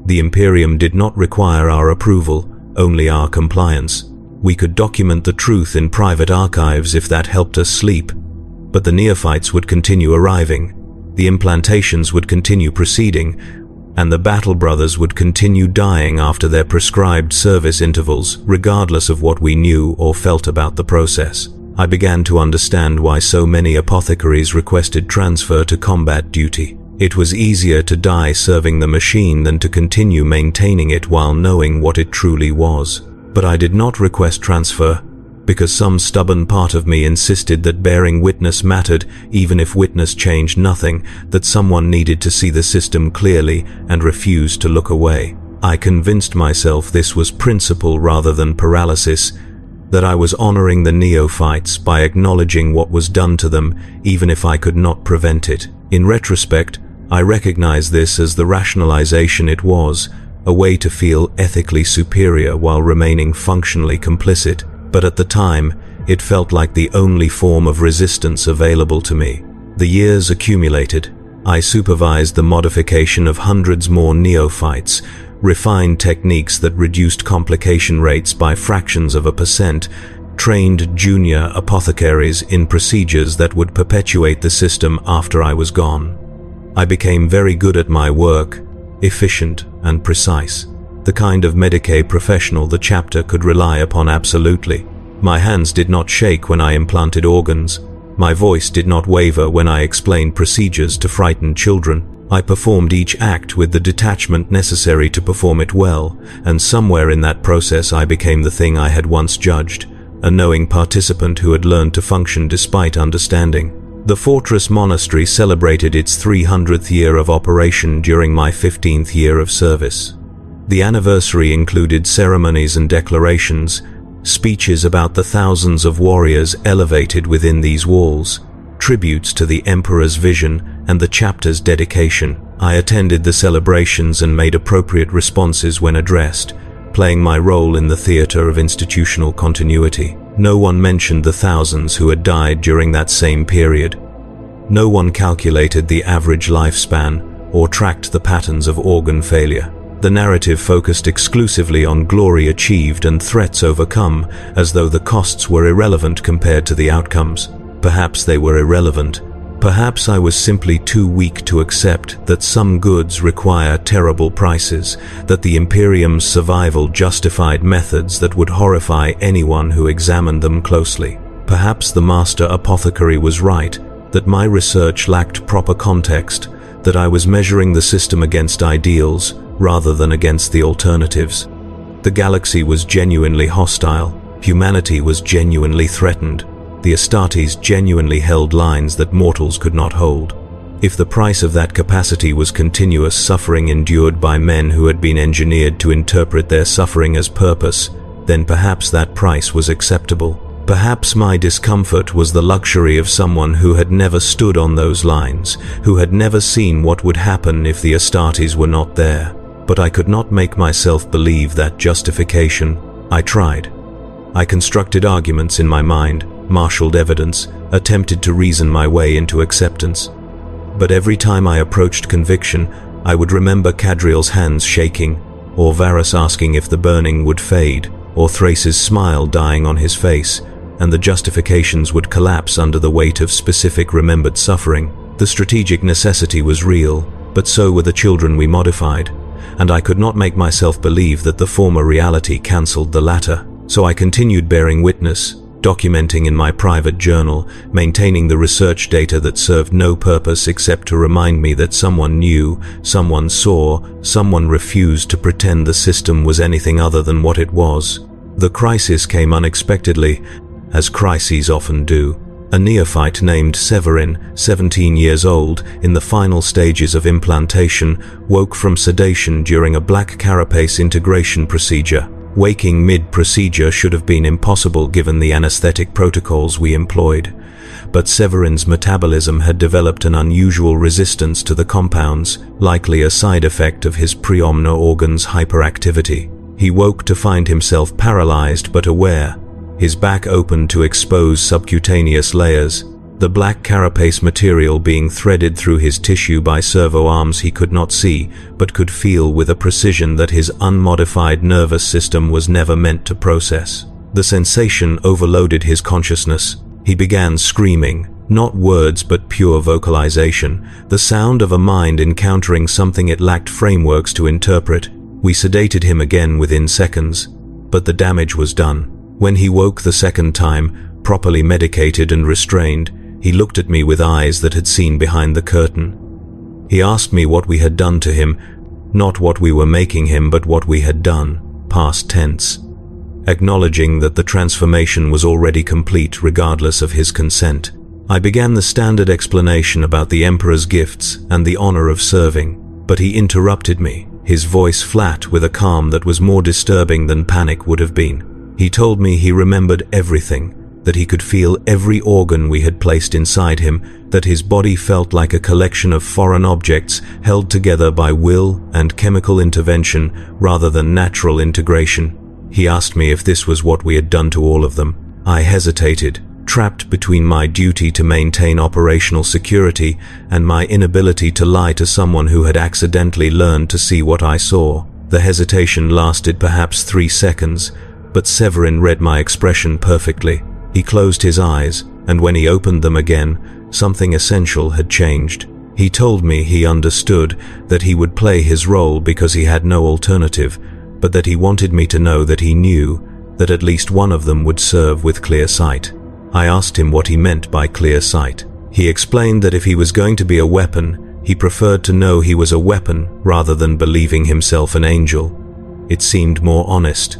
The Imperium did not require our approval, only our compliance. We could document the truth in private archives if that helped us sleep, but the neophytes would continue arriving, the implantations would continue proceeding, and the battle brothers would continue dying after their prescribed service intervals, regardless of what we knew or felt about the process. I began to understand why so many apothecaries requested transfer to combat duty. It was easier to die serving the machine than to continue maintaining it while knowing what it truly was. But I did not request transfer, because some stubborn part of me insisted that bearing witness mattered, even if witness changed nothing, that someone needed to see the system clearly and refused to look away. I convinced myself this was principle rather than paralysis, that I was honoring the neophytes by acknowledging what was done to them, even if I could not prevent it. In retrospect, I recognize this as the rationalization it was, a way to feel ethically superior while remaining functionally complicit. But at the time, it felt like the only form of resistance available to me. The years accumulated. I supervised the modification of hundreds more neophytes, refined techniques that reduced complication rates by fractions of a percent, trained junior apothecaries in procedures that would perpetuate the system after I was gone. I became very good at my work, efficient and precise. The kind of Medicae professional the chapter could rely upon absolutely. My hands did not shake when I implanted organs. My voice did not waver when I explained procedures to frightened children. I performed each act with the detachment necessary to perform it well, and somewhere in that process I became the thing I had once judged, a knowing participant who had learned to function despite understanding. The Fortress Monastery celebrated its 300th year of operation during my 15th year of service. The anniversary included ceremonies and declarations, speeches about the thousands of warriors elevated within these walls, tributes to the Emperor's vision and the chapter's dedication. I attended the celebrations and made appropriate responses when addressed, playing my role in the theater of institutional continuity. No one mentioned the thousands who had died during that same period. No one calculated the average lifespan or tracked the patterns of organ failure. The narrative focused exclusively on glory achieved and threats overcome, as though the costs were irrelevant compared to the outcomes. Perhaps they were irrelevant. Perhaps I was simply too weak to accept that some goods require terrible prices, that the Imperium's survival justified methods that would horrify anyone who examined them closely. Perhaps the master apothecary was right, that my research lacked proper context, that I was measuring the system against ideals rather than against the alternatives. The galaxy was genuinely hostile. Humanity was genuinely threatened. The Astartes genuinely held lines that mortals could not hold. If the price of that capacity was continuous suffering endured by men who had been engineered to interpret their suffering as purpose, then perhaps that price was acceptable. Perhaps my discomfort was the luxury of someone who had never stood on those lines, who had never seen what would happen if the Astartes were not there. But I could not make myself believe that justification. I tried. I constructed arguments in my mind, marshaled evidence, attempted to reason my way into acceptance. But every time I approached conviction, I would remember Cadriel's hands shaking, or Varus asking if the burning would fade, or Thrace's smile dying on his face, and the justifications would collapse under the weight of specific remembered suffering. The strategic necessity was real, but so were the children we modified, and I could not make myself believe that the former reality cancelled the latter. So I continued bearing witness, documenting in my private journal, maintaining the research data that served no purpose except to remind me that someone knew, someone saw, someone refused to pretend the system was anything other than what it was. The crisis came unexpectedly, as crises often do. A neophyte named Severin, 17 years old, in the final stages of implantation, woke from sedation during a Black Carapace integration procedure. Waking mid-procedure should have been impossible given the anesthetic protocols we employed, but Severin's metabolism had developed an unusual resistance to the compounds, likely a side effect of his preomna organ's hyperactivity. He woke to find himself paralyzed but aware, his back open to expose subcutaneous layers, the black carapace material being threaded through his tissue by servo arms he could not see, but could feel with a precision that his unmodified nervous system was never meant to process. The sensation overloaded his consciousness. He began screaming, not words but pure vocalization, the sound of a mind encountering something it lacked frameworks to interpret. We sedated him again within seconds, but the damage was done. When he woke the second time, properly medicated and restrained, he looked at me with eyes that had seen behind the curtain. He asked me what we had done to him, not what we were making him, but what we had done, past tense, acknowledging that the transformation was already complete regardless of his consent. I began the standard explanation about the Emperor's gifts and the honor of serving, but he interrupted me, his voice flat with a calm that was more disturbing than panic would have been. He told me he remembered everything, that he could feel every organ we had placed inside him, that his body felt like a collection of foreign objects held together by will and chemical intervention rather than natural integration. He asked me if this was what we had done to all of them. I hesitated, trapped between my duty to maintain operational security and my inability to lie to someone who had accidentally learned to see what I saw. The hesitation lasted perhaps 3 seconds, but Severin read my expression perfectly. He closed his eyes, and when he opened them again, something essential had changed. He told me he understood that he would play his role because he had no alternative, but that he wanted me to know that he knew that at least one of them would serve with clear sight. I asked him what he meant by clear sight. He explained that if he was going to be a weapon, he preferred to know he was a weapon rather than believing himself an angel. It seemed more honest,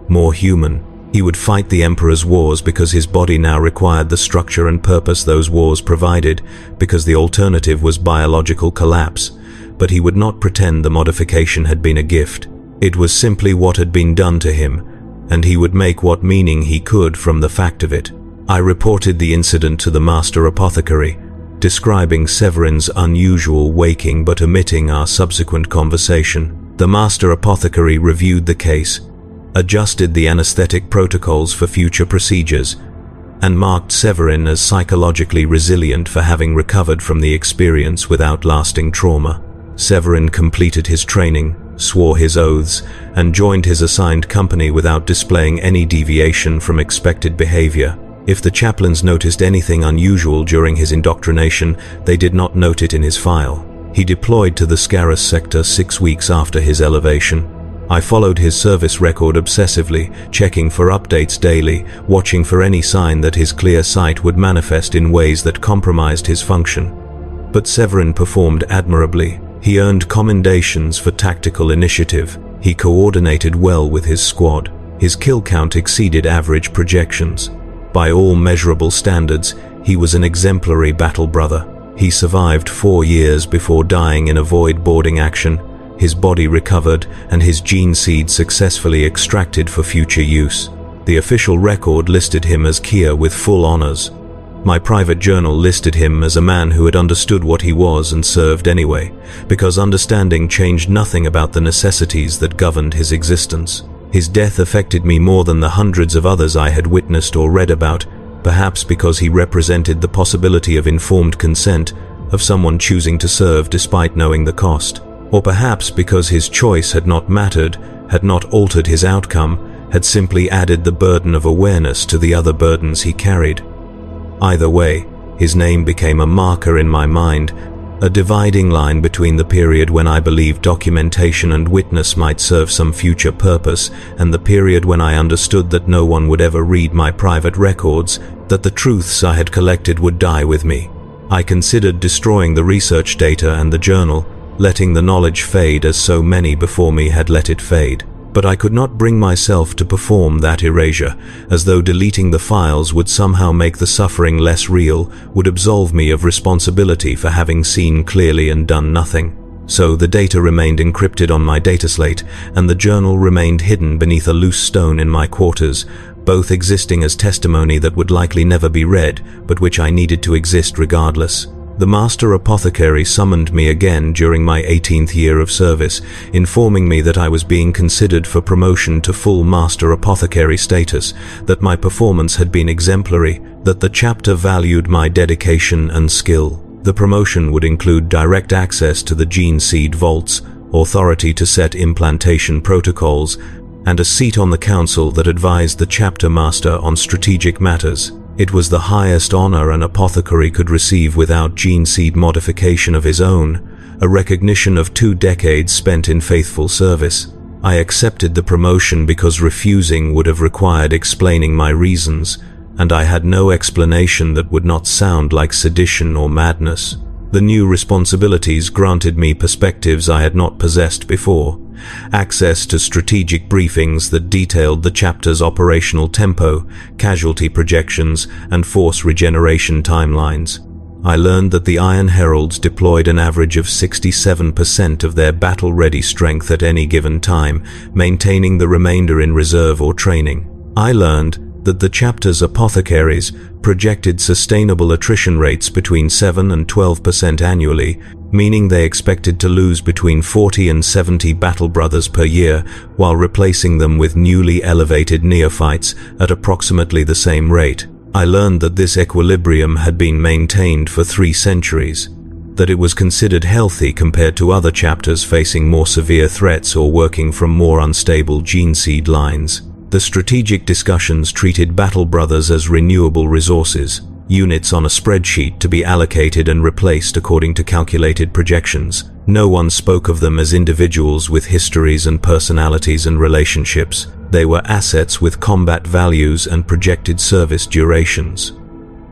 more human. He would fight the Emperor's wars because his body now required the structure and purpose those wars provided, because the alternative was biological collapse, but he would not pretend the modification had been a gift. It was simply what had been done to him, and he would make what meaning he could from the fact of it. I reported the incident to the Master Apothecary, describing Severin's unusual waking but omitting our subsequent conversation. The Master Apothecary reviewed the case, adjusted the anesthetic protocols for future procedures, and marked Severin as psychologically resilient for having recovered from the experience without lasting trauma. Severin completed his training, swore his oaths, and joined his assigned company without displaying any deviation from expected behavior. If the chaplains noticed anything unusual during his indoctrination, they did not note it in his file. He deployed to the Scarus sector 6 weeks after his elevation. I followed his service record obsessively, checking for updates daily, watching for any sign that his clear sight would manifest in ways that compromised his function. But Severin performed admirably. He earned commendations for tactical initiative. He coordinated well with his squad. His kill count exceeded average projections. By all measurable standards, he was an exemplary battle brother. He survived 4 years before dying in a void boarding action. His body recovered and his gene seed successfully extracted for future use. The official record listed him as Kia with full honors. My private journal listed him as a man who had understood what he was and served anyway, because understanding changed nothing about the necessities that governed his existence. His death affected me more than the hundreds of others I had witnessed or read about, perhaps because he represented the possibility of informed consent, of someone choosing to serve despite knowing the cost. Or perhaps because his choice had not mattered, had not altered his outcome, had simply added the burden of awareness to the other burdens he carried. Either way, his name became a marker in my mind, a dividing line between the period when I believed documentation and witness might serve some future purpose and the period when I understood that no one would ever read my private records, that the truths I had collected would die with me. I considered destroying the research data and the journal, letting the knowledge fade as so many before me had let it fade. But I could not bring myself to perform that erasure, as though deleting the files would somehow make the suffering less real, would absolve me of responsibility for having seen clearly and done nothing. So the data remained encrypted on my data slate, and the journal remained hidden beneath a loose stone in my quarters, both existing as testimony that would likely never be read, but which I needed to exist regardless. The Master Apothecary summoned me again during my 18th year of service, informing me that I was being considered for promotion to full Master Apothecary status, that my performance had been exemplary, that the chapter valued my dedication and skill. The promotion would include direct access to the gene seed vaults, authority to set implantation protocols, and a seat on the council that advised the chapter master on strategic matters. It was the highest honor an apothecary could receive without gene seed modification of his own, a recognition of 2 decades spent in faithful service. I accepted the promotion because refusing would have required explaining my reasons, and I had no explanation that would not sound like sedition or madness. The new responsibilities granted me perspectives I had not possessed before. Access to strategic briefings that detailed the chapter's operational tempo, casualty projections, and force regeneration timelines. I learned that the Iron Heralds deployed an average of 67% of their battle-ready strength at any given time, maintaining the remainder in reserve or training. I learned that the chapter's apothecaries projected sustainable attrition rates between 7 and 12% annually, meaning they expected to lose between 40 and 70 battle brothers per year, while replacing them with newly elevated neophytes at approximately the same rate. I learned that this equilibrium had been maintained for 3 centuries, that it was considered healthy compared to other chapters facing more severe threats or working from more unstable gene seed lines. The strategic discussions treated battle brothers as renewable resources, units on a spreadsheet to be allocated and replaced according to calculated projections. No one spoke of them as individuals with histories and personalities and relationships. They were assets with combat values and projected service durations.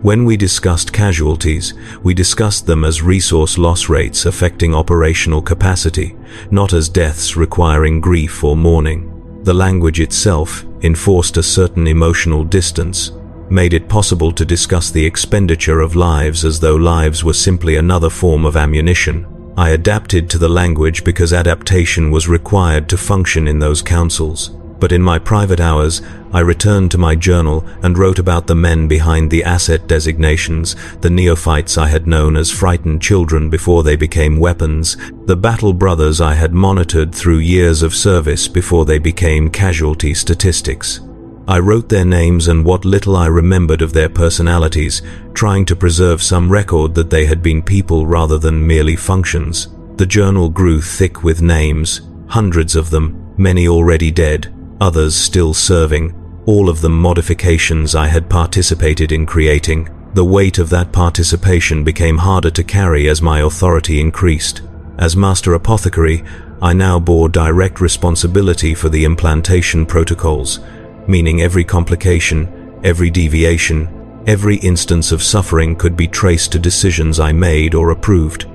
When we discussed casualties, we discussed them as resource loss rates affecting operational capacity, not as deaths requiring grief or mourning. The language itself enforced a certain emotional distance, made it possible to discuss the expenditure of lives as though lives were simply another form of ammunition. I adapted to the language because adaptation was required to function in those councils. But in my private hours, I returned to my journal and wrote about the men behind the asset designations, the neophytes I had known as frightened children before they became weapons, the battle brothers I had monitored through years of service before they became casualty statistics. I wrote their names and what little I remembered of their personalities, trying to preserve some record that they had been people rather than merely functions. The journal grew thick with names, hundreds of them, many already dead, others still serving, all of them modifications I had participated in creating. The weight of that participation became harder to carry as my authority increased. As Master Apothecary, I now bore direct responsibility for the implantation protocols, meaning every complication, every deviation, every instance of suffering could be traced to decisions I made or approved.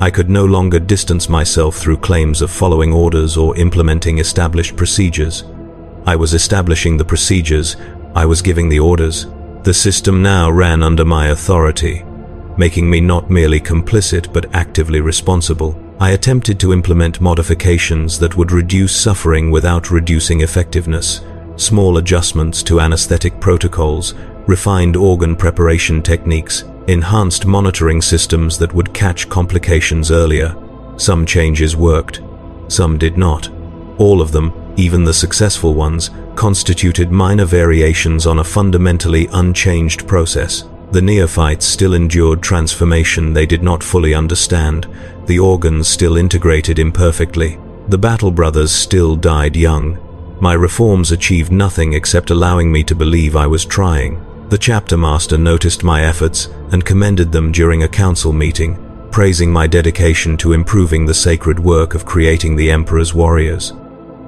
I could no longer distance myself through claims of following orders or implementing established procedures. I was establishing the procedures, I was giving the orders. The system now ran under my authority, making me not merely complicit but actively responsible. I attempted to implement modifications that would reduce suffering without reducing effectiveness. Small adjustments to anesthetic protocols, refined organ preparation techniques, enhanced monitoring systems that would catch complications earlier. Some changes worked, some did not. All of them, even the successful ones, constituted minor variations on a fundamentally unchanged process. The neophytes still endured transformation they did not fully understand. The organs still integrated imperfectly. The battle brothers still died young. My reforms achieved nothing except allowing me to believe I was trying. The chapter master noticed my efforts and commended them during a council meeting, praising my dedication to improving the sacred work of creating the Emperor's warriors.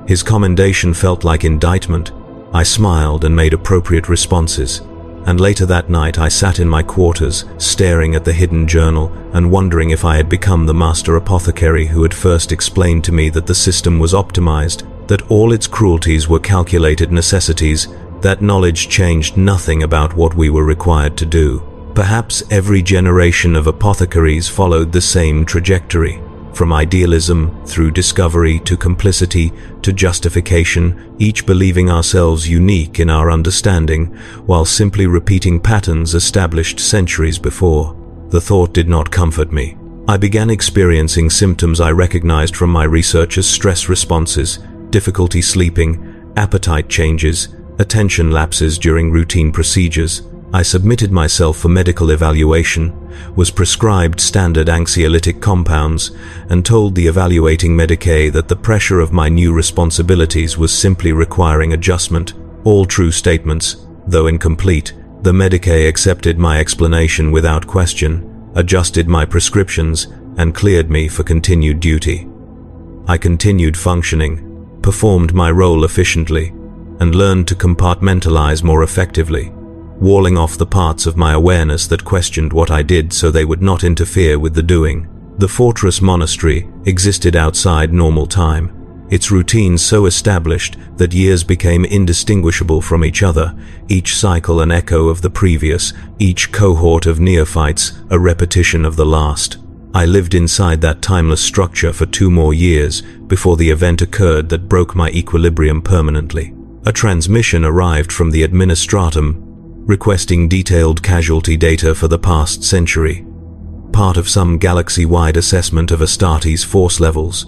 His commendation felt like indictment. I smiled and made appropriate responses, and later that night I sat in my quarters, staring at the hidden journal and wondering if I had become the master apothecary who had first explained to me that the system was optimized, that all its cruelties were calculated necessities. That knowledge changed nothing about what we were required to do. Perhaps every generation of apothecaries followed the same trajectory. From idealism, through discovery, to complicity, to justification, each believing ourselves unique in our understanding, while simply repeating patterns established centuries before. The thought did not comfort me. I began experiencing symptoms I recognized from my research as stress responses, difficulty sleeping, appetite changes, attention lapses during routine procedures. I submitted myself for medical evaluation, was prescribed standard anxiolytic compounds, and told the evaluating Medicae that the pressure of my new responsibilities was simply requiring adjustment. All true statements, though incomplete. The Medicae accepted my explanation without question, adjusted my prescriptions, and cleared me for continued duty. I continued functioning, performed my role efficiently, and learned to compartmentalize more effectively, walling off the parts of my awareness that questioned what I did so they would not interfere with the doing. The fortress monastery existed outside normal time, its routines so established that years became indistinguishable from each other, each cycle an echo of the previous, each cohort of neophytes a repetition of the last. I lived inside that timeless structure for 2 more years before the event occurred that broke my equilibrium permanently. A transmission arrived from the administratum, requesting detailed casualty data for the past century, part of some galaxy-wide assessment of Astartes' force levels.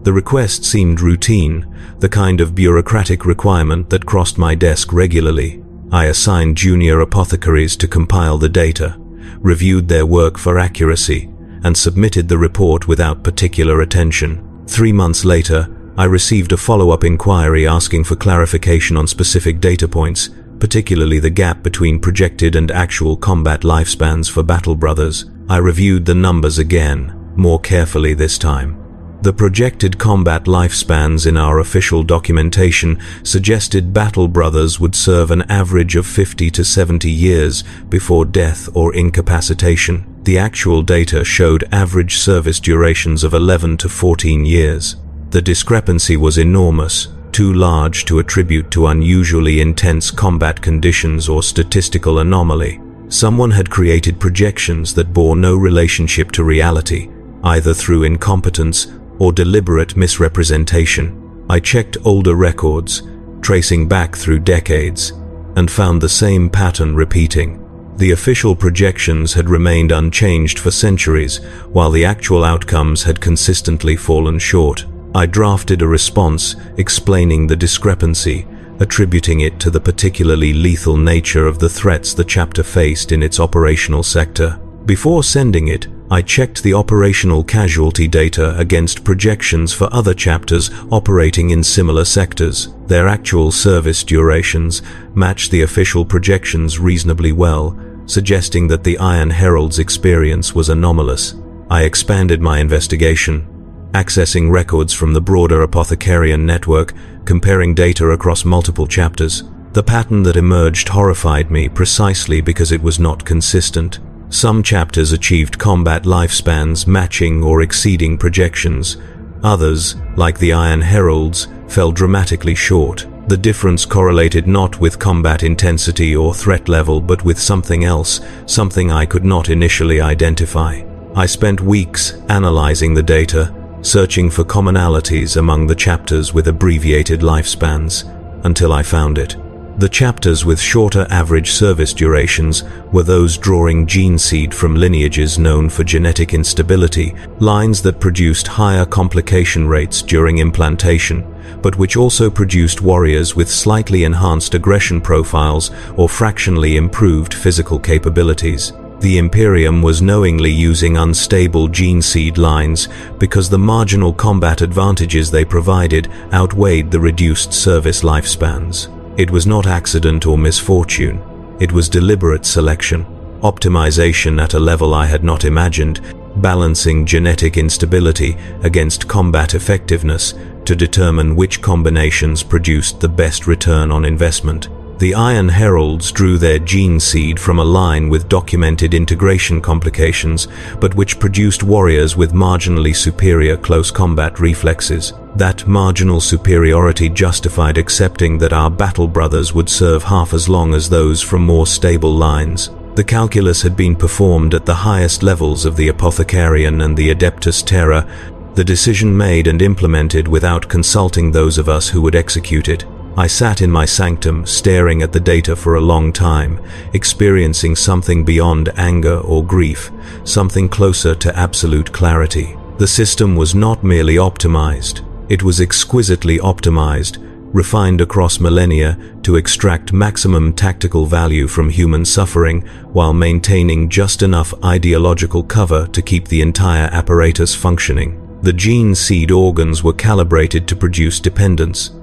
The request seemed routine, the kind of bureaucratic requirement that crossed my desk regularly. I assigned junior apothecaries to compile the data, reviewed their work for accuracy, and submitted the report without particular attention. 3 months later, I received a follow-up inquiry asking for clarification on specific data points, particularly the gap between projected and actual combat lifespans for battle brothers. I reviewed the numbers again, more carefully this time. The projected combat lifespans in our official documentation suggested battle brothers would serve an average of 50 to 70 years before death or incapacitation. The actual data showed average service durations of 11 to 14 years. The discrepancy was enormous, too large to attribute to unusually intense combat conditions or statistical anomaly. Someone had created projections that bore no relationship to reality, either through incompetence or deliberate misrepresentation. I checked older records, tracing back through decades, and found the same pattern repeating. The official projections had remained unchanged for centuries, while the actual outcomes had consistently fallen short. I drafted a response explaining the discrepancy, attributing it to the particularly lethal nature of the threats the chapter faced in its operational sector. Before sending it, I checked the operational casualty data against projections for other chapters operating in similar sectors. Their actual service durations matched the official projections reasonably well, suggesting that the Iron Herald's experience was anomalous. I expanded my investigation, accessing records from the broader Apothecarian network, comparing data across multiple chapters. The pattern that emerged horrified me precisely because it was not consistent. Some chapters achieved combat lifespans matching or exceeding projections. Others, like the Iron Heralds, fell dramatically short. The difference correlated not with combat intensity or threat level, but with something else, something I could not initially identify. I spent weeks analyzing the data, searching for commonalities among the chapters with abbreviated lifespans, until I found it. The chapters with shorter average service durations were those drawing gene seed from lineages known for genetic instability, lines that produced higher complication rates during implantation, but which also produced warriors with slightly enhanced aggression profiles or fractionally improved physical capabilities. The Imperium was knowingly using unstable gene seed lines because the marginal combat advantages they provided outweighed the reduced service lifespans. It was not accident or misfortune. It was deliberate selection, optimization at a level I had not imagined, balancing genetic instability against combat effectiveness to determine which combinations produced the best return on investment. The Iron Heralds drew their gene seed from a line with documented integration complications, but which produced warriors with marginally superior close combat reflexes. That marginal superiority justified accepting that our battle brothers would serve half as long as those from more stable lines. The calculus had been performed at the highest levels of the Apothecarian and the Adeptus Terra, the decision made and implemented without consulting those of us who would execute it. I sat in my sanctum, staring at the data for a long time, experiencing something beyond anger or grief, something closer to absolute clarity. The system was not merely optimized, it was exquisitely optimized, refined across millennia to extract maximum tactical value from human suffering while maintaining just enough ideological cover to keep the entire apparatus functioning. The gene seed organs were calibrated to produce dependence.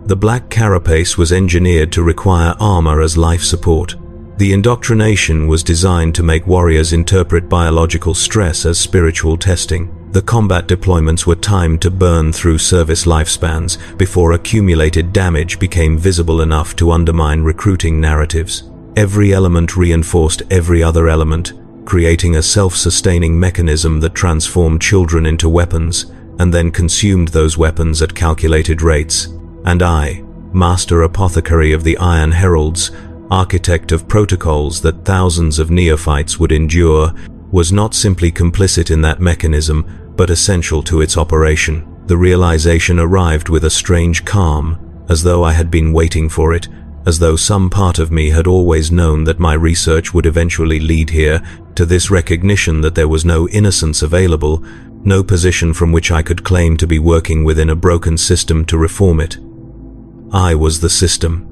The Black Carapace was engineered to require armor as life support. The indoctrination was designed to make warriors interpret biological stress as spiritual testing. The combat deployments were timed to burn through service lifespans before accumulated damage became visible enough to undermine recruiting narratives. Every element reinforced every other element, creating a self-sustaining mechanism that transformed children into weapons and then consumed those weapons at calculated rates. And I, Master Apothecary of the Iron Heralds, architect of protocols that thousands of neophytes would endure, was not simply complicit in that mechanism, but essential to its operation. The realization arrived with a strange calm, as though I had been waiting for it, as though some part of me had always known that my research would eventually lead here, to this recognition that there was no innocence available, no position from which I could claim to be working within a broken system to reform it. I was the system.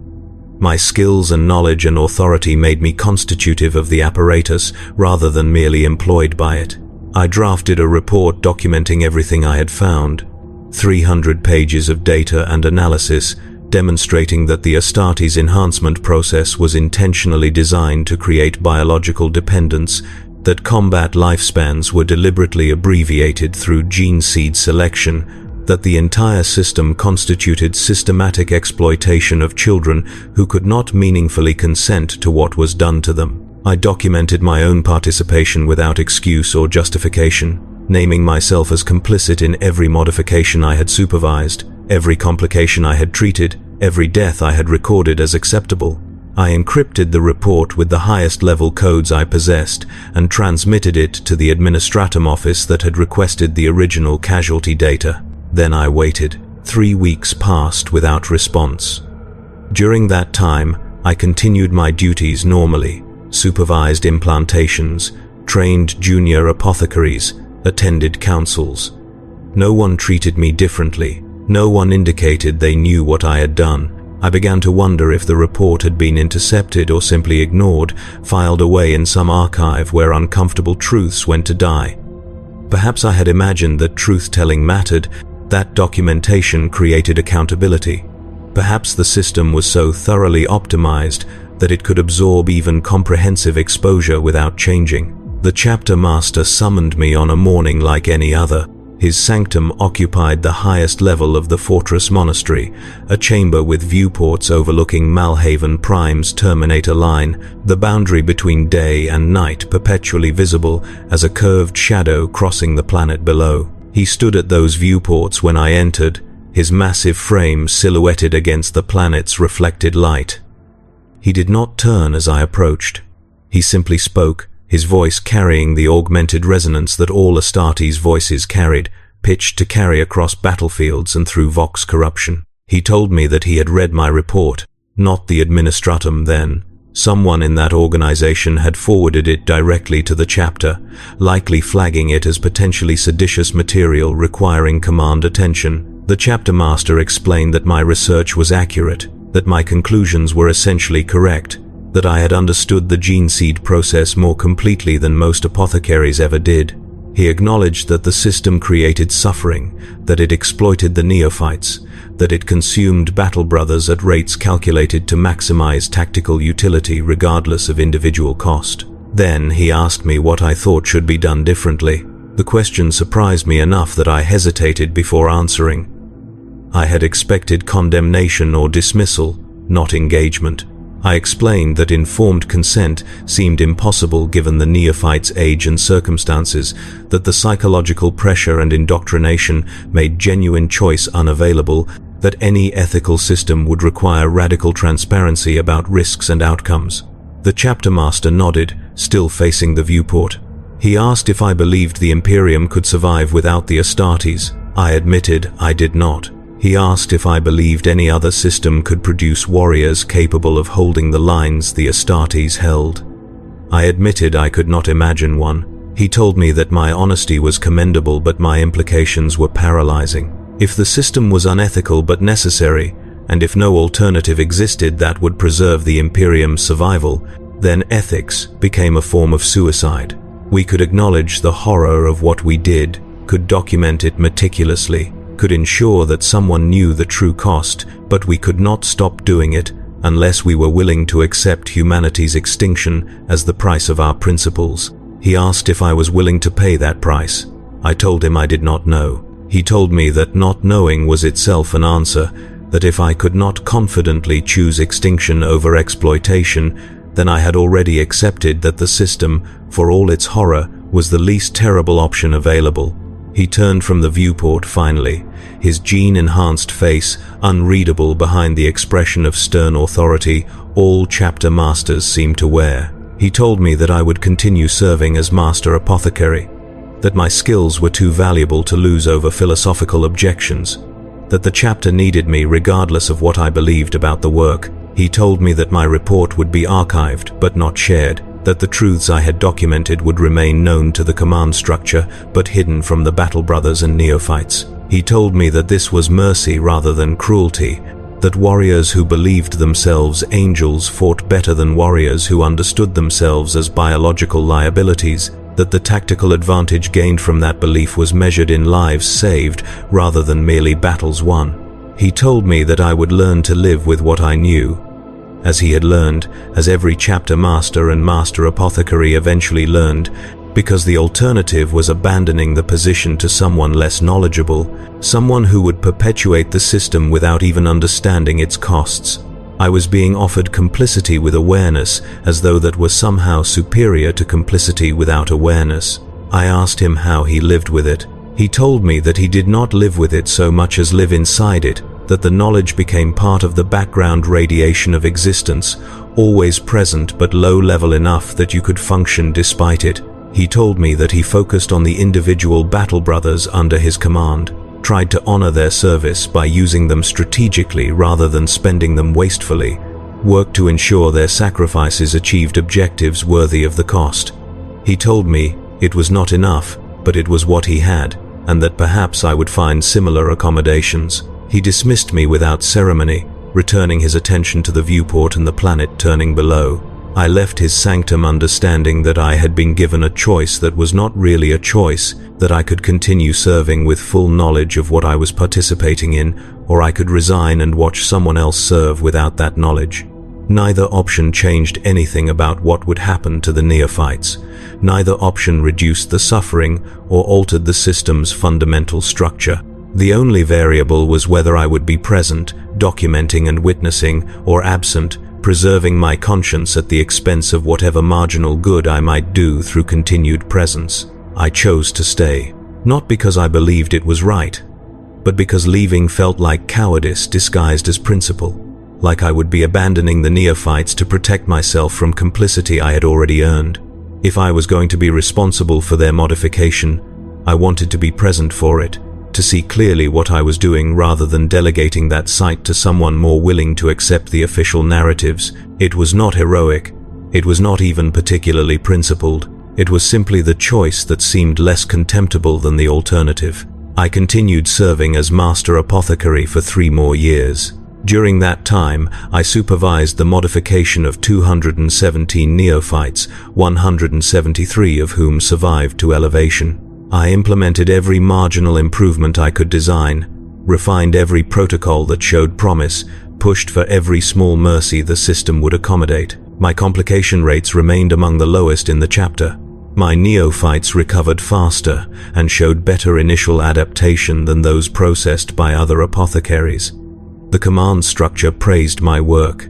My skills and knowledge and authority made me constitutive of the apparatus rather than merely employed by it. I drafted a report documenting everything I had found, 300 pages of data and analysis, demonstrating that the Astartes enhancement process was intentionally designed to create biological dependence, that combat lifespans were deliberately abbreviated through gene seed selection, that the entire system constituted systematic exploitation of children who could not meaningfully consent to what was done to them. I documented my own participation without excuse or justification, naming myself as complicit in every modification I had supervised, every complication I had treated, every death I had recorded as acceptable. I encrypted the report with the highest level codes I possessed and transmitted it to the administratum office that had requested the original casualty data. Then I waited. 3 weeks passed without response. During that time, I continued my duties normally, supervised implantations, trained junior apothecaries, attended councils. No one treated me differently. No one indicated they knew what I had done. I began to wonder if the report had been intercepted or simply ignored, filed away in some archive where uncomfortable truths went to die. Perhaps I had imagined that truth-telling mattered, that documentation created accountability. Perhaps the system was so thoroughly optimized that it could absorb even comprehensive exposure without changing. The chapter master summoned me on a morning like any other. His sanctum occupied the highest level of the fortress monastery, a chamber with viewports overlooking Malhaven Prime's Terminator line, the boundary between day and night perpetually visible as a curved shadow crossing the planet below. He stood at those viewports when I entered, his massive frame silhouetted against the planet's reflected light. He did not turn as I approached. He simply spoke, his voice carrying the augmented resonance that all Astartes' voices carried, pitched to carry across battlefields and through vox corruption. He told me that he had read my report, not the administratum then. Someone in that organization had forwarded it directly to the chapter, likely flagging it as potentially seditious material requiring command attention. The chapter master explained that my research was accurate, that my conclusions were essentially correct, that I had understood the gene seed process more completely than most apothecaries ever did. He acknowledged that the system created suffering, that it exploited the neophytes, that it consumed battle brothers at rates calculated to maximize tactical utility regardless of individual cost. Then he asked me what I thought should be done differently. The question surprised me enough that I hesitated before answering. I had expected condemnation or dismissal, not engagement. I explained that informed consent seemed impossible given the neophyte's age and circumstances, that the psychological pressure and indoctrination made genuine choice unavailable, that any ethical system would require radical transparency about risks and outcomes. The chapter master nodded, still facing the viewport. He asked if I believed the Imperium could survive without the Astartes. I admitted I did not. He asked if I believed any other system could produce warriors capable of holding the lines the Astartes held. I admitted I could not imagine one. He told me that my honesty was commendable but my implications were paralyzing. If the system was unethical but necessary, and if no alternative existed that would preserve the Imperium's survival, then ethics became a form of suicide. We could acknowledge the horror of what we did, could document it meticulously, could ensure that someone knew the true cost, but we could not stop doing it unless we were willing to accept humanity's extinction as the price of our principles. He asked if I was willing to pay that price. I told him I did not know. He told me that not knowing was itself an answer, that if I could not confidently choose extinction over exploitation, then I had already accepted that the system, for all its horror, was the least terrible option available. He turned from the viewport finally, his gene-enhanced face unreadable behind the expression of stern authority all chapter masters seemed to wear. He told me that I would continue serving as master apothecary, that my skills were too valuable to lose over philosophical objections, that the chapter needed me regardless of what I believed about the work. He told me that my report would be archived but not shared, that the truths I had documented would remain known to the command structure but hidden from the battle brothers and neophytes. He told me that this was mercy rather than cruelty, that warriors who believed themselves angels fought better than warriors who understood themselves as biological liabilities, that the tactical advantage gained from that belief was measured in lives saved rather than merely battles won. He told me that I would learn to live with what I knew, as he had learned, as every chapter master and master apothecary eventually learned, because the alternative was abandoning the position to someone less knowledgeable, someone who would perpetuate the system without even understanding its costs. I was being offered complicity with awareness, as though that was somehow superior to complicity without awareness. I asked him how he lived with it. He told me that he did not live with it so much as live inside it, that the knowledge became part of the background radiation of existence, always present but low level enough that you could function despite it. He told me that he focused on the individual battle brothers under his command, tried to honor their service by using them strategically rather than spending them wastefully, worked to ensure their sacrifices achieved objectives worthy of the cost. He told me it was not enough, but it was what he had, and that perhaps I would find similar accommodations. He dismissed me without ceremony, returning his attention to the viewport and the planet turning below. I left his sanctum understanding that I had been given a choice that was not really a choice, that I could continue serving with full knowledge of what I was participating in, or I could resign and watch someone else serve without that knowledge. Neither option changed anything about what would happen to the neophytes. Neither option reduced the suffering or altered the system's fundamental structure. The only variable was whether I would be present, documenting and witnessing, or absent, preserving my conscience at the expense of whatever marginal good I might do through continued presence. I chose to stay, not because I believed it was right, but because leaving felt like cowardice disguised as principle, like I would be abandoning the neophytes to protect myself from complicity I had already earned. If I was going to be responsible for their modification, I wanted to be present for it, to see clearly what I was doing rather than delegating that sight to someone more willing to accept the official narratives. It was not heroic. It was not even particularly principled. It was simply the choice that seemed less contemptible than the alternative. I continued serving as Master Apothecary for 3 more years. During that time, I supervised the modification of 217 neophytes, 173 of whom survived to elevation. I implemented every marginal improvement I could design, refined every protocol that showed promise, pushed for every small mercy the system would accommodate. My complication rates remained among the lowest in the chapter. My neophytes recovered faster and showed better initial adaptation than those processed by other apothecaries. The command structure praised my work.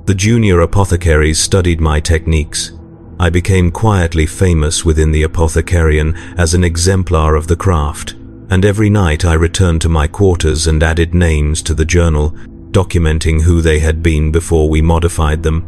The junior apothecaries studied my techniques. I became quietly famous within the Apothecarian as an exemplar of the craft, and every night I returned to my quarters and added names to the journal, documenting who they had been before we modified them,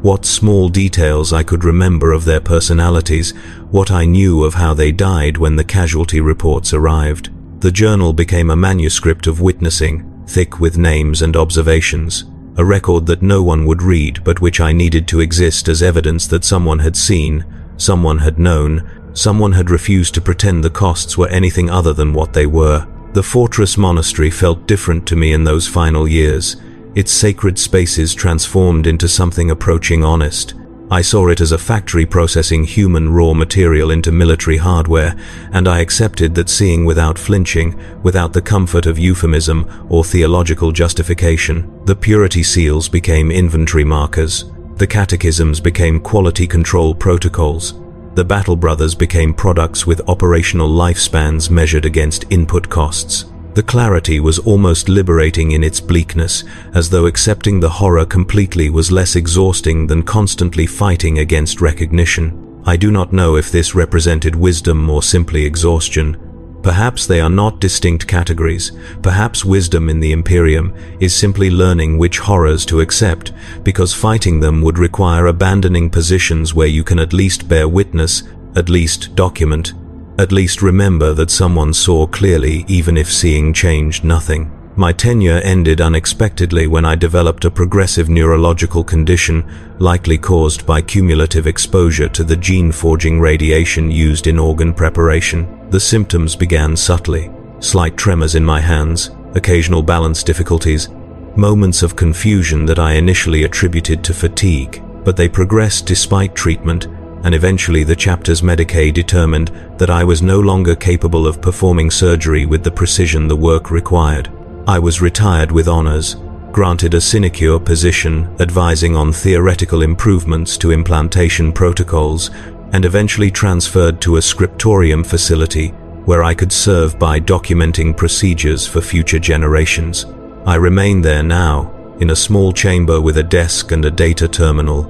what small details I could remember of their personalities, what I knew of how they died when the casualty reports arrived. The journal became a manuscript of witnessing, thick with names and observations, a record that no one would read but which I needed to exist as evidence that someone had seen, someone had known, someone had refused to pretend the costs were anything other than what they were. The fortress monastery felt different to me in those final years. Its sacred spaces transformed into something approaching honest. I saw it as a factory processing human raw material into military hardware, and I accepted that seeing without flinching, without the comfort of euphemism or theological justification. The purity seals became inventory markers. The catechisms became quality control protocols. The Battle Brothers became products with operational lifespans measured against input costs. The clarity was almost liberating in its bleakness, as though accepting the horror completely was less exhausting than constantly fighting against recognition. I do not know if this represented wisdom or simply exhaustion. Perhaps they are not distinct categories. Perhaps wisdom in the Imperium is simply learning which horrors to accept, because fighting them would require abandoning positions where you can at least bear witness, at least document, at least remember that someone saw clearly even if seeing changed nothing. My tenure ended unexpectedly when I developed a progressive neurological condition, likely caused by cumulative exposure to the gene-forging radiation used in organ preparation. The symptoms began subtly: slight tremors in my hands, occasional balance difficulties, moments of confusion that I initially attributed to fatigue, but they progressed despite treatment, and eventually the chapter's Medicae determined that I was no longer capable of performing surgery with the precision the work required. I was retired with honors, granted a sinecure position advising on theoretical improvements to implantation protocols, and eventually transferred to a scriptorium facility where I could serve by documenting procedures for future generations. I remain there now, in a small chamber with a desk and a data terminal,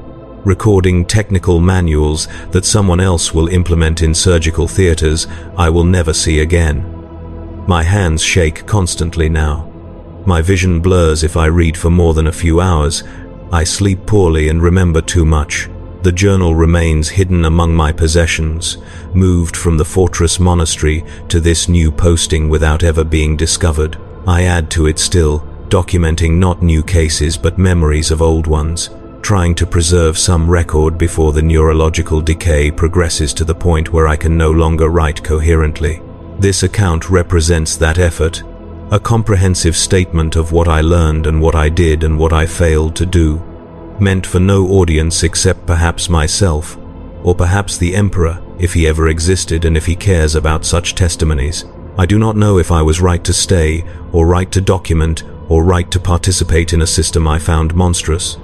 recording technical manuals that someone else will implement in surgical theaters I will never see again. My hands shake constantly now. My vision blurs if I read for more than a few hours. I sleep poorly and remember too much. The journal remains hidden among my possessions, moved from the fortress monastery to this new posting without ever being discovered. I add to it still, documenting not new cases but memories of old ones, trying to preserve some record before the neurological decay progresses to the point where I can no longer write coherently. This account represents that effort, a comprehensive statement of what I learned and what I did and what I failed to do, meant for no audience except perhaps myself, or perhaps the Emperor, if he ever existed and if he cares about such testimonies. I do not know if I was right to stay, or right to document, or right to participate in a system I found monstrous.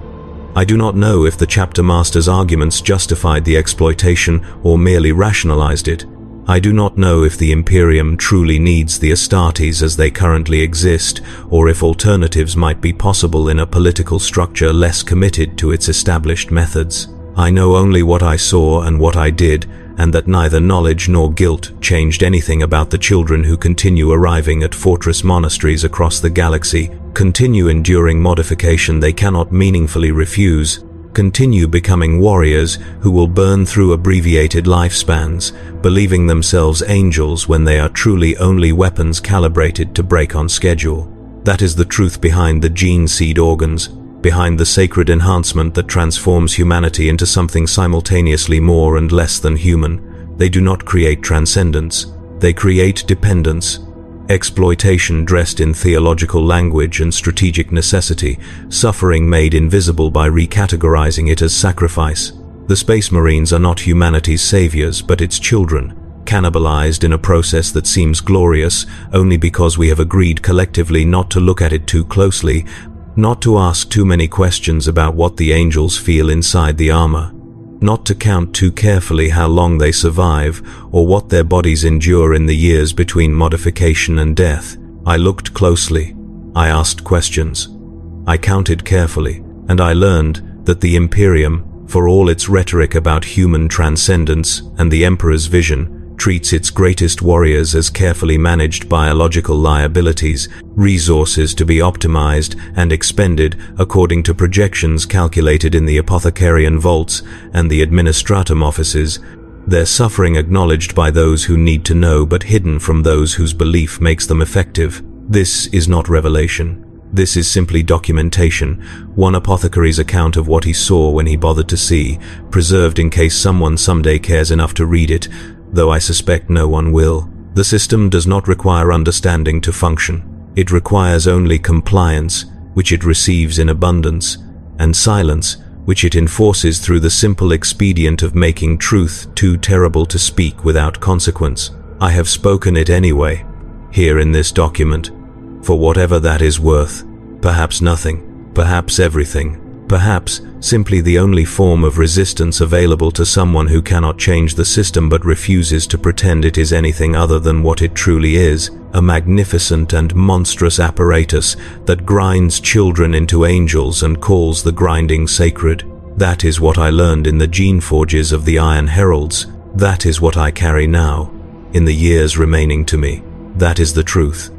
I do not know if the chapter master's arguments justified the exploitation or merely rationalized it. I do not know if the Imperium truly needs the Astartes as they currently exist, or if alternatives might be possible in a political structure less committed to its established methods. I know only what I saw and what I did, and that neither knowledge nor guilt changed anything about the children who continue arriving at fortress monasteries across the galaxy, continue enduring modification they cannot meaningfully refuse, continue becoming warriors who will burn through abbreviated lifespans, believing themselves angels when they are truly only weapons calibrated to break on schedule. That is the truth behind the gene seed organs, behind the sacred enhancement that transforms humanity into something simultaneously more and less than human. They do not create transcendence, they create dependence. Exploitation dressed in theological language and strategic necessity, suffering made invisible by recategorizing it as sacrifice. The Space Marines are not humanity's saviors, but its children, cannibalized in a process that seems glorious only because we have agreed collectively not to look at it too closely, not to ask too many questions about what the angels feel inside the armor, not to count too carefully how long they survive or what their bodies endure in the years between modification and death. I looked closely. I asked questions. I counted carefully, and I learned that the Imperium, for all its rhetoric about human transcendence and the Emperor's vision, treats its greatest warriors as carefully managed biological liabilities, resources to be optimized and expended according to projections calculated in the Apothecarian vaults and the administratum offices, their suffering acknowledged by those who need to know but hidden from those whose belief makes them effective. This is not revelation. This is simply documentation, one apothecary's account of what he saw when he bothered to see, preserved in case someone someday cares enough to read it, though I suspect no one will. The system does not require understanding to function. It requires only compliance, which it receives in abundance, and silence, which it enforces through the simple expedient of making truth too terrible to speak without consequence. I have spoken it anyway, here in this document, for whatever that is worth. Perhaps nothing, perhaps everything, perhaps simply the only form of resistance available to someone who cannot change the system but refuses to pretend it is anything other than what it truly is, a magnificent and monstrous apparatus that grinds children into angels and calls the grinding sacred. That is what I learned in the gene forges of the Iron Heralds. That is what I carry now, in the years remaining to me. That is the truth.